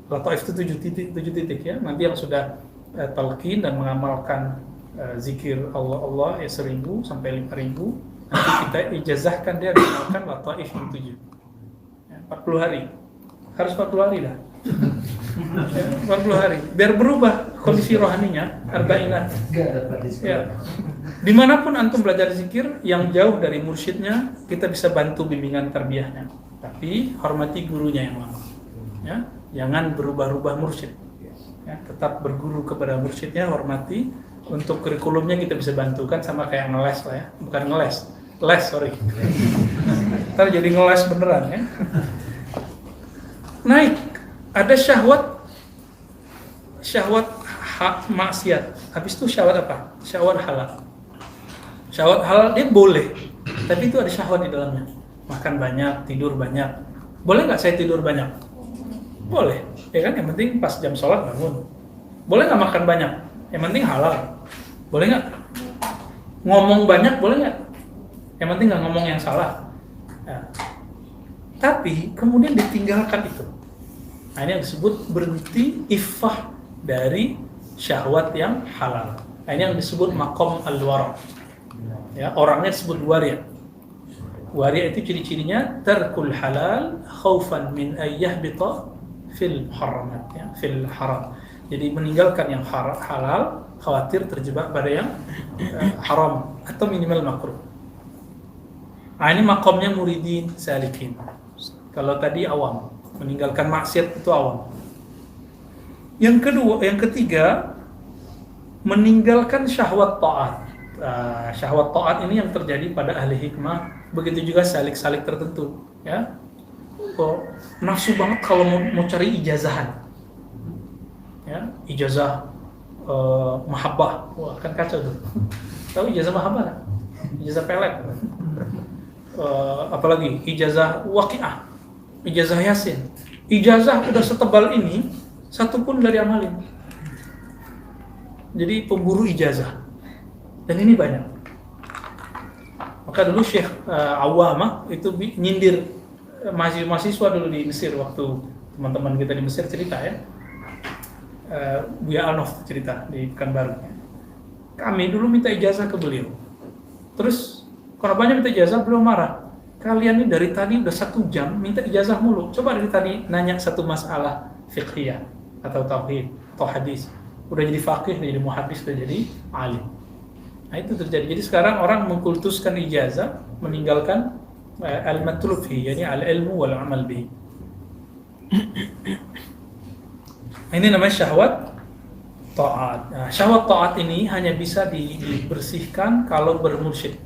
Lataif itu 7 titik ya. Nanti yang sudah talqin dan mengamalkan zikir Allah ya 1000 sampai 5000, nanti kita ijazahkan dia mengamalkan lataif yang 7 ya, 40 hari, harus 40 hari lah. 40 hari biar berubah kondisi rohaninya. Arba'inat ya. Dimanapun antum belajar zikir yang jauh dari mursyidnya, kita bisa bantu bimbingan tarbiyahnya, tapi hormati gurunya yang lama ya. Jangan berubah-ubah mursyid ya. Tetap berguru kepada mursyidnya, hormati. Untuk kurikulumnya kita bisa bantu, kan sama kayak ngeles lah ya, bukan les ntar jadi ngeles beneran ya. Naik ada syahwat maksiat. Habis itu syahwat apa? Syahwat halal. Syahwat halal dia boleh, tapi itu ada syahwat di dalamnya. Makan banyak, tidur banyak. Boleh nggak saya tidur banyak? Boleh, ya kan? Yang penting pas jam sholat bangun. Boleh nggak makan banyak? Yang penting halal. Boleh nggak? Ngomong banyak boleh nggak? Yang penting nggak ngomong yang salah. Nah, tapi kemudian ditinggalkan itu. Nah, ini yang disebut berhenti iffah dari syahwat yang halal. Nah, ini yang disebut maqam al-wara. Ya, orangnya disebut waria. Waria itu ciri-cirinya tarkul halal khaufan min ayyahbita fil haramat ya, fil haram. Jadi meninggalkan yang halal, khawatir terjebak pada yang haram atau minimal makruh. Nah, ini maqamnya muridin salikin. Kalau tadi awam, meninggalkan maksiat itu awam. Yang ketiga, meninggalkan syahwat ta'at. Syahwat ta'at ini yang terjadi pada ahli hikmah, begitu juga salik-salik tertentu. Ya, nafsu banget kalau mau cari ijazahan. Ya, ijazah mahabbah, wah kan kacau tuh. Tahu ijazah mahabbah kan? Ijazah pelet. Apalagi ijazah waqi'ah, ijazah yasin. Ijazah udah setebal ini, satu pun dari amalin. Jadi pemburu ijazah. Dan ini banyak. Maka dulu Syekh Awamah itu nyindir mahasiswa dulu di Mesir, waktu teman-teman kita di Mesir cerita ya. Buya Anof cerita di Pekanbaru. Kami dulu minta ijazah ke beliau. Terus kalau banyak minta ijazah, beliau marah. Kalian ini dari tadi udah 1 jam minta ijazah mulu. Coba dari tadi nanya satu masalah fiqhiyah atau tauhid atau hadis. Udah jadi faqih, udah jadi muhaddis, udah jadi alim. Nah itu terjadi. Jadi sekarang orang mengkultuskan ijazah, meninggalkan al-matlub fihi, yani al-ilmu wal amal bihi. Ini namanya syahwat ta'at. Nah, syahwat ta'at ini hanya bisa dibersihkan kalau bermursyid.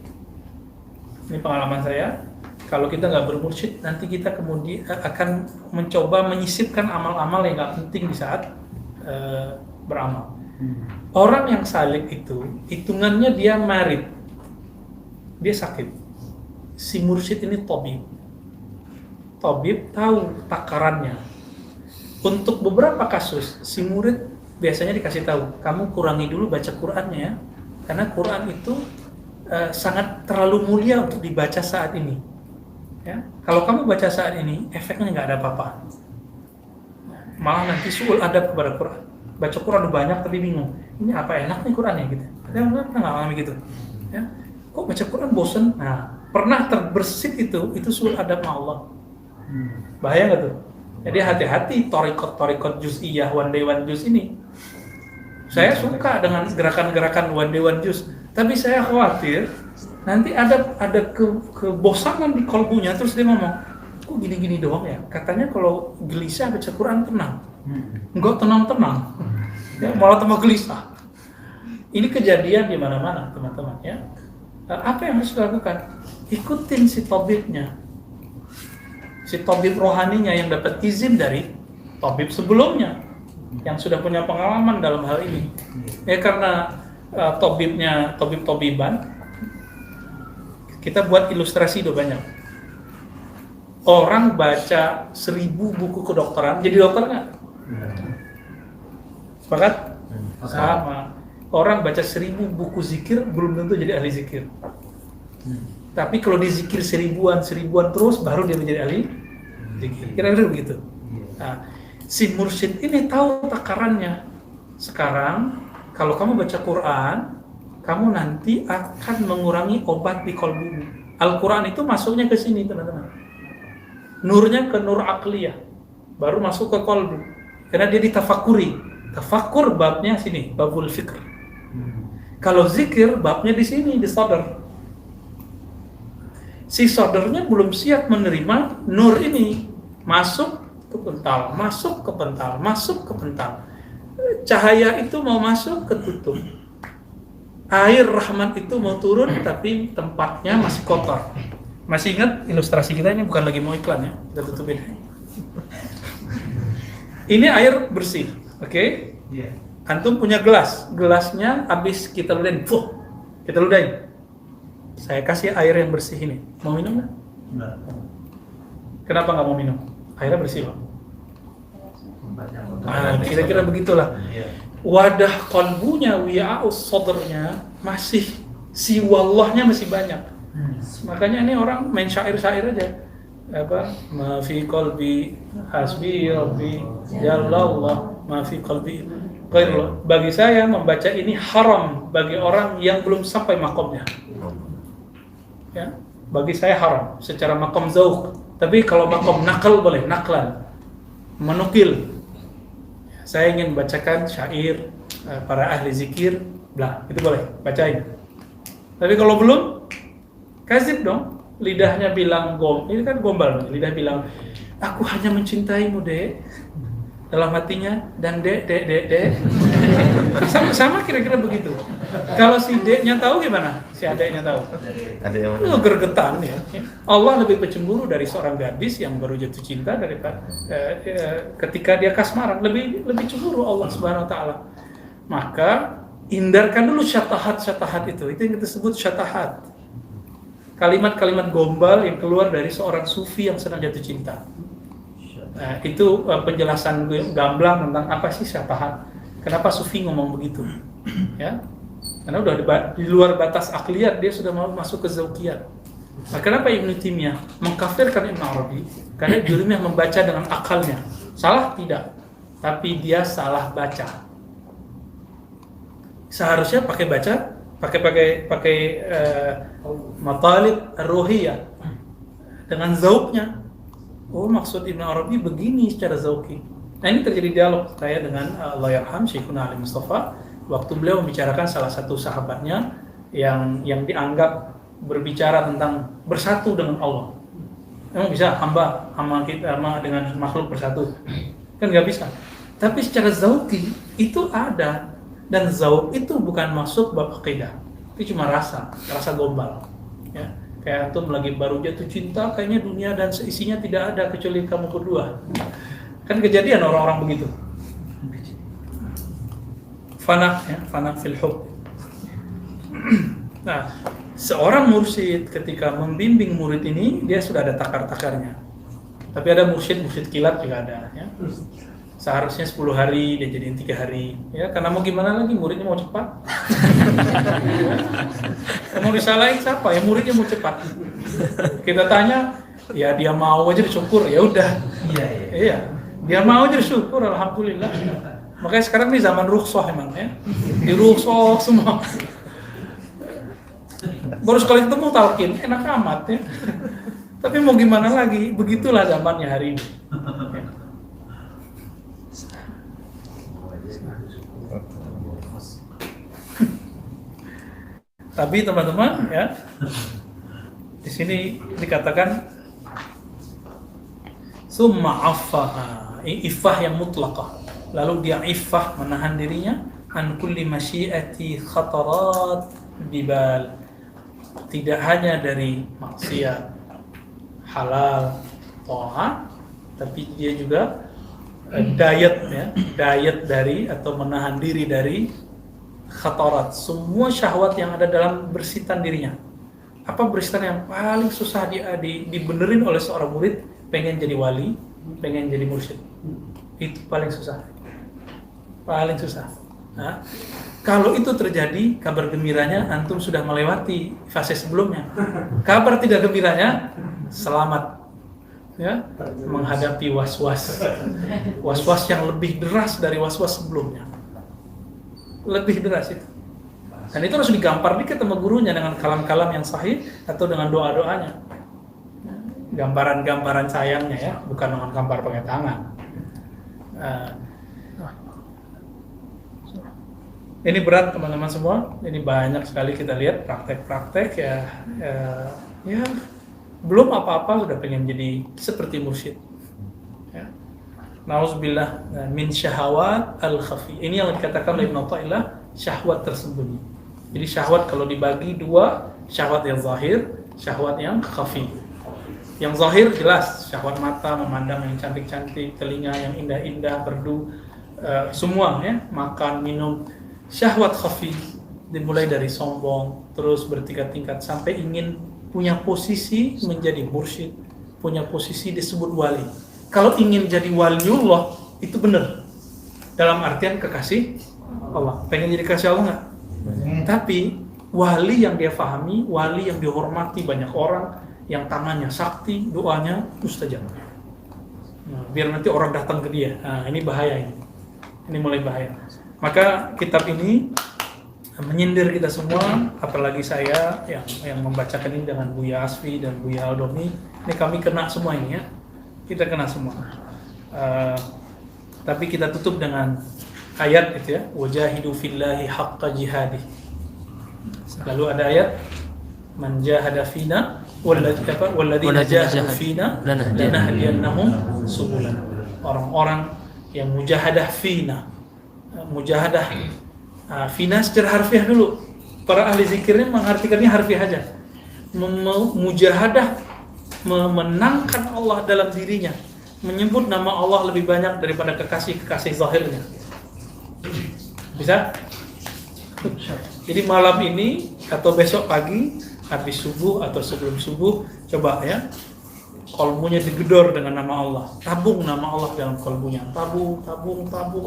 Ini pengalaman saya. Kalau kita nggak bermursyid, nanti kita kemudian akan mencoba menyisipkan amal-amal yang nggak penting di saat beramal. Orang yang salik itu, hitungannya dia marid, dia sakit. Si mursyid ini tabib tahu takarannya. Untuk beberapa kasus, si murid biasanya dikasih tahu, kamu kurangi dulu baca Qur'annya ya, karena Qur'an itu sangat terlalu mulia untuk dibaca saat ini. Ya, kalau kamu baca saat ini, efeknya nggak ada apa-apa. Malah nanti suul adab kepada Qur'an. Baca Qur'an udah banyak tapi bingung. Ini apa enak nih Qur'annya gitu. Ada orang pernah ngalami gitu. Ya, kok baca Qur'an bosen? Nah, pernah terbersit itu suul adab sama Allah. Bahaya nggak tuh? Jadi hati-hati torikot juz'iyah one day one juz ini. Saya suka dengan gerakan-gerakan one day one juz, tapi saya khawatir nanti ada kebosanan di kolbunya, terus dia ngomong, kok gini-gini doang ya? Katanya kalau gelisah baca Quran tenang. Enggak tenang-tenang. Ya, malah tambah gelisah. Ini kejadian di mana-mana, teman-teman ya. Apa yang harus dilakukan? Ikutin si tabibnya. Si tabib rohaninya yang dapat izin dari tabib sebelumnya yang sudah punya pengalaman dalam hal ini. Ya karena tabibnya tabib-tabiban, kita buat ilustrasi udah banyak. Orang baca 1000 buku kedokteran, jadi dokter nggak? Sepakat? Sama. Orang baca 1000 buku zikir, belum tentu jadi ahli zikir. Tapi kalau dizikir seribuan terus, baru dia menjadi ahli zikir. Kira-kira begitu. Nah, si mursyid ini tahu takarannya. Sekarang, kalau kamu baca Quran, kamu nanti akan mengurangi obat di kolbu. Al-Quran itu masuknya ke sini, teman-teman. Nurnya ke nur akliyah, baru masuk ke kolbu. Karena dia ditafakuri. Tafakur babnya sini, babul fikr. Kalau zikir, babnya di sini, di sadar. Si sadarnya belum siap menerima nur ini. Masuk ke pental, masuk ke pental, masuk ke pental. Cahaya itu mau masuk, ketutup. Air rahmat itu mau turun, tapi tempatnya masih kotor. Masih ingat ilustrasi kita ini bukan lagi mau iklan ya, kita tutupin. Ini air bersih, oke? Yeah. Antum punya gelas, gelasnya habis kita ludahin, kita ludahin. Saya kasih air yang bersih ini, mau minum nggak? Enggak. Kenapa nggak mau minum? Airnya bersih loh. Nah, kira-kira begitulah. Wadah kolbunya, wi'a'us sodrnya masih, si wallahnya masih banyak. Makanya ini orang main syair-syair aja. Apa? Ma fi qalbi hasbi rabbi jallallah ma fi qalbi ghairullah. Bagi saya membaca ini haram bagi orang yang belum sampai makomnya. Ya, bagi saya haram secara makom zauq. Tapi kalau makom nakal boleh, naklan, menukil. Saya ingin bacakan syair para ahli zikir, blah, itu boleh, bacain. Tapi kalau belum, kazib dong. Lidahnya bilang ini kan gombal, lidah bilang, aku hanya mencintaimu dek. Dalam hatinya, dan dek. Sama kira-kira begitu. Kalau si deknya tahu gimana? Si adeknya tahu. Gergetan ya. Allah lebih pencemburu dari seorang gadis yang baru jatuh cinta daripada ketika dia kasmaran. Lebih cemburu Allah Subhanahu Wa Taala. Maka hindarkan dulu syatahat itu. Itu yang kita sebut syatahat. Kalimat-kalimat gombal yang keluar dari seorang sufi yang sedang jatuh cinta. Nah, itu penjelasan gamblang tentang apa sih syatahat. Kenapa sufi ngomong begitu? Ya, karena udah di luar batas akliyat, dia sudah mau masuk ke zauqiyat. Nah, kenapa Ibnu Taimiyah mengkafirkan Ibnu Arabi? Karena Ibnu Taimiyah membaca dengan akalnya. Salah? Tidak. tapi dia salah baca. Seharusnya pakai matalib ar-ruhiyah dengan zauknya. Oh, maksud Ibn Arabi begini secara zauki. Nah, ini terjadi dialog saya dengan Allahyarham Syekhuna Ali Mustafa waktu beliau membicarakan salah satu sahabatnya yang dianggap berbicara tentang bersatu dengan Allah. Emang bisa hamba dengan makhluk bersatu? Kan nggak bisa. Tapi secara zauki itu ada, dan zauk itu bukan masuk bab akidah. Itu cuma rasa gombal. Ya. Kayak antum lagi baru jatuh cinta, kayaknya dunia dan seisinya tidak ada kecuali kamu berdua. Kan kejadian orang-orang begitu. Fana fil hub. Nah, seorang mursyid ketika membimbing murid ini, dia sudah ada takar-takarnya. Tapi ada mursyid kilat juga ada. Ya. Seharusnya 10 hari, dia jadiin 3 hari. Ya, karena mau gimana lagi, muridnya mau cepat. Mau disalahin siapa? Ya muridnya mau cepat. Kita tanya, ya dia mau aja disyukur, ya udah. Iya. Dia mau aja disyukur, alhamdulillah. Makanya sekarang ini zaman rukhsah emang ya. Di rukhsah semua. Baru sekali ketemu talqin, enak amat ya. Tapi mau gimana lagi, begitulah zamannya hari ini. Ya. Tapi teman-teman ya, di sini dikatakan summa affaha, iffah yang mutlaqah. Lalu dia iffah menahan dirinya an kulli masyiati khatarat bibal. Tidak hanya dari maksiat halal, ta'at, tapi dia juga diet dari atau menahan diri dari khatarat, semua syahwat yang ada dalam bersitan dirinya. Apa bersitan yang paling susah dibenerin oleh seorang murid pengen jadi wali, pengen jadi mursyid? Itu paling susah. Nah, kalau itu terjadi, kabar gembiranya antum sudah melewati fase sebelumnya. Kabar tidak gembiranya, selamat ya, menghadapi was-was yang lebih deras dari was-was sebelumnya. Lebih deras itu. Dan itu harus digampar dikit sama gurunya dengan kalam-kalam yang sahih atau dengan doa-doanya. Gambaran-gambaran sayangnya ya, bukan dengan gambar pakai tangan. Ini berat teman-teman semua. Ini banyak sekali kita lihat praktek-praktek ya belum apa-apa sudah pengen jadi seperti mursyid. Ya. Nauzubillah min syahawat al-khafi. Ini yang dikatakan oleh Ibnu Athaillah, syahwat tersembunyi. Jadi syahwat kalau dibagi dua, syahwat yang zahir, syahwat yang khafi. Yang zahir jelas, syahwat mata memandang yang cantik-cantik, telinga yang indah-indah, merdu, semua ya, makan, minum. Syahwat khafi dimulai dari sombong, terus bertingkat-tingkat sampai ingin punya posisi menjadi mursyid, punya posisi disebut wali. Kalau ingin jadi waliullah, itu benar. Dalam artian kekasih Allah. Pengen jadi kekasih Allah nggak? Tapi wali yang dia fahami, wali yang dihormati banyak orang, yang tangannya sakti, doanya mustajab. Nah, biar nanti orang datang ke dia. Nah, ini bahaya ini. Ini mulai bahaya. Maka kitab ini menyindir kita semua, apalagi saya yang membacakan ini dengan Buya Asfi dan Buya Aldomi. Ini kami kena semua ini ya. Kita kena semua. Tapi kita tutup dengan ayat itu ya, wajahidu fillahi haqqa jihadih. Lalu ada ayat man jahada fina walladzina jahadu fina lanahdiyannahum subulana. Orang-orang yang mujahadah fina. Mujahadah fina secara harfiah dulu. Para ahli zikirnya mengartikannya harfiah aja. Mujahadah memenangkan Allah dalam dirinya, menyebut nama Allah lebih banyak daripada kekasih-kekasih zahirnya. Bisa? Jadi malam ini atau besok pagi habis subuh atau sebelum subuh, coba ya, kolbunya digedor dengan nama Allah, tabung nama Allah dalam kolbunya, tabung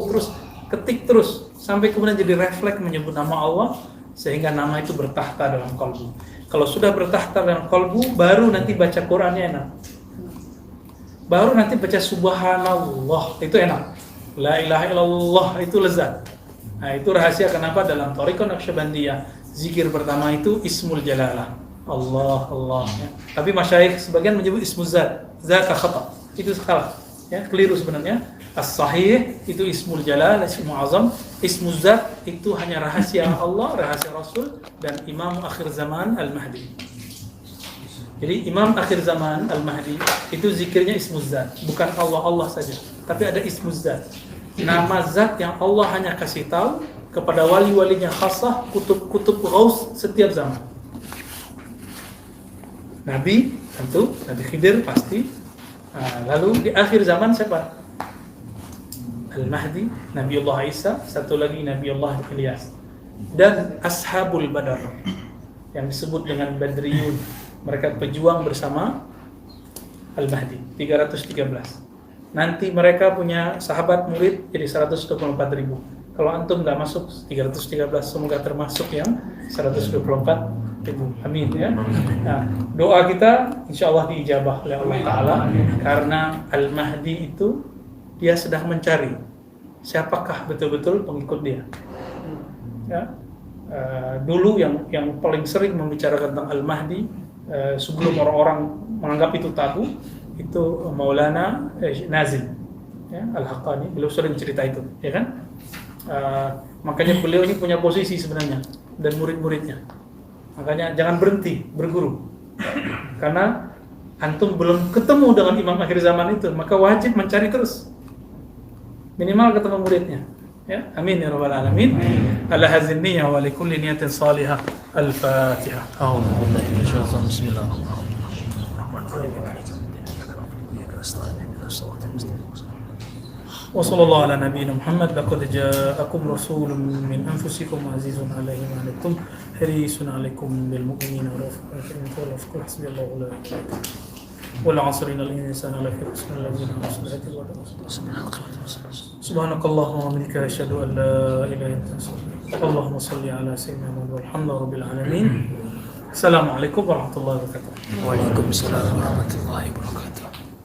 terus, ketik terus sampai kemudian jadi refleks menyebut nama Allah sehingga nama itu bertahta dalam kolbu. Kalau sudah bertahta dalam kolbu, baru nanti baca Qur'annya enak. Baru nanti baca subhanallah, itu enak. La ilaha illallah itu lezat. Nah, itu rahasia kenapa dalam Thariqah Naqsyabandiyah zikir pertama itu Ismul Jalalah. Allah, Allah. Ya. Tapi masyayikh sebagian menyebut Ismuz Zat. Zat khata. Itu salah. Ya, keliru sebenarnya. As-sahih itu Ismul Jalal, Ismul Azam. Ismuz Zat itu hanya rahasia Allah, rahasia Rasul dan Imam akhir zaman Al-Mahdi. Jadi Imam akhir zaman Al-Mahdi itu zikirnya Ismuz Zat, bukan Allah Allah saja, tapi ada Ismuz Zat. Nama zat yang Allah hanya kasih tahu kepada wali-walinya khasah, kutub-kutub ghaus setiap zaman. Nabi tentu, Nabi Khidir pasti. Lalu di akhir zaman siapa? Al-Mahdi, Nabiullah Isa, satu lagi Nabiullah Ilyas. Dan Ashabul Badar yang disebut dengan Badriyun. Mereka pejuang bersama Al-Mahdi, 313. Nanti mereka punya sahabat murid jadi 124.000. Kalau antum nggak masuk 313, semoga termasuk yang 124.000. Amin ya. Nah, doa kita insya Allah diijabah oleh Allah Ta'ala karena Al-Mahdi itu dia sedang mencari siapakah betul-betul pengikut dia. Ya. Dulu yang paling sering membicarakan tentang Al-Mahdi sebelum orang-orang menganggap itu tabu itu Maulana Nazim ya, Al-Haqqani. Beliau sering cerita itu, ya kan? Makanya beliau ini punya posisi sebenarnya dan murid-muridnya. Makanya jangan berhenti berguru. Karena antum belum ketemu dengan imam akhir zaman itu, maka wajib mencari terus. Minimal ketemu muridnya. Ya, amin ya rabbal alamin. Ala hadzal niyyah wa li kulli niyatin salihah. Al-Fatihah. A'udzu billahi minasyaitonir rajim. Bismillahirrahmanirrahim. Wa sallallahu ala nabiyyina Muhammad. Laqad ja'akum rasulun min anfusikum azizun 'alaihi ma 'anittum harisun 'alaikum bil mu'minina raufur hasbiyallahu la ilaha illa huwa wal 'asri innal insana lafi khusr allazina amanu wa subhanakallahumma wa bihamdika asyhadu an la ilaha illa anta Allahumma shalli ala sayyidina Muhammad walhamdulillahi rabbil alamin. Assalamualaikum warahmatullahi wabarakatuh. Waalaikumsalam warahmatullahi wabarakatuh.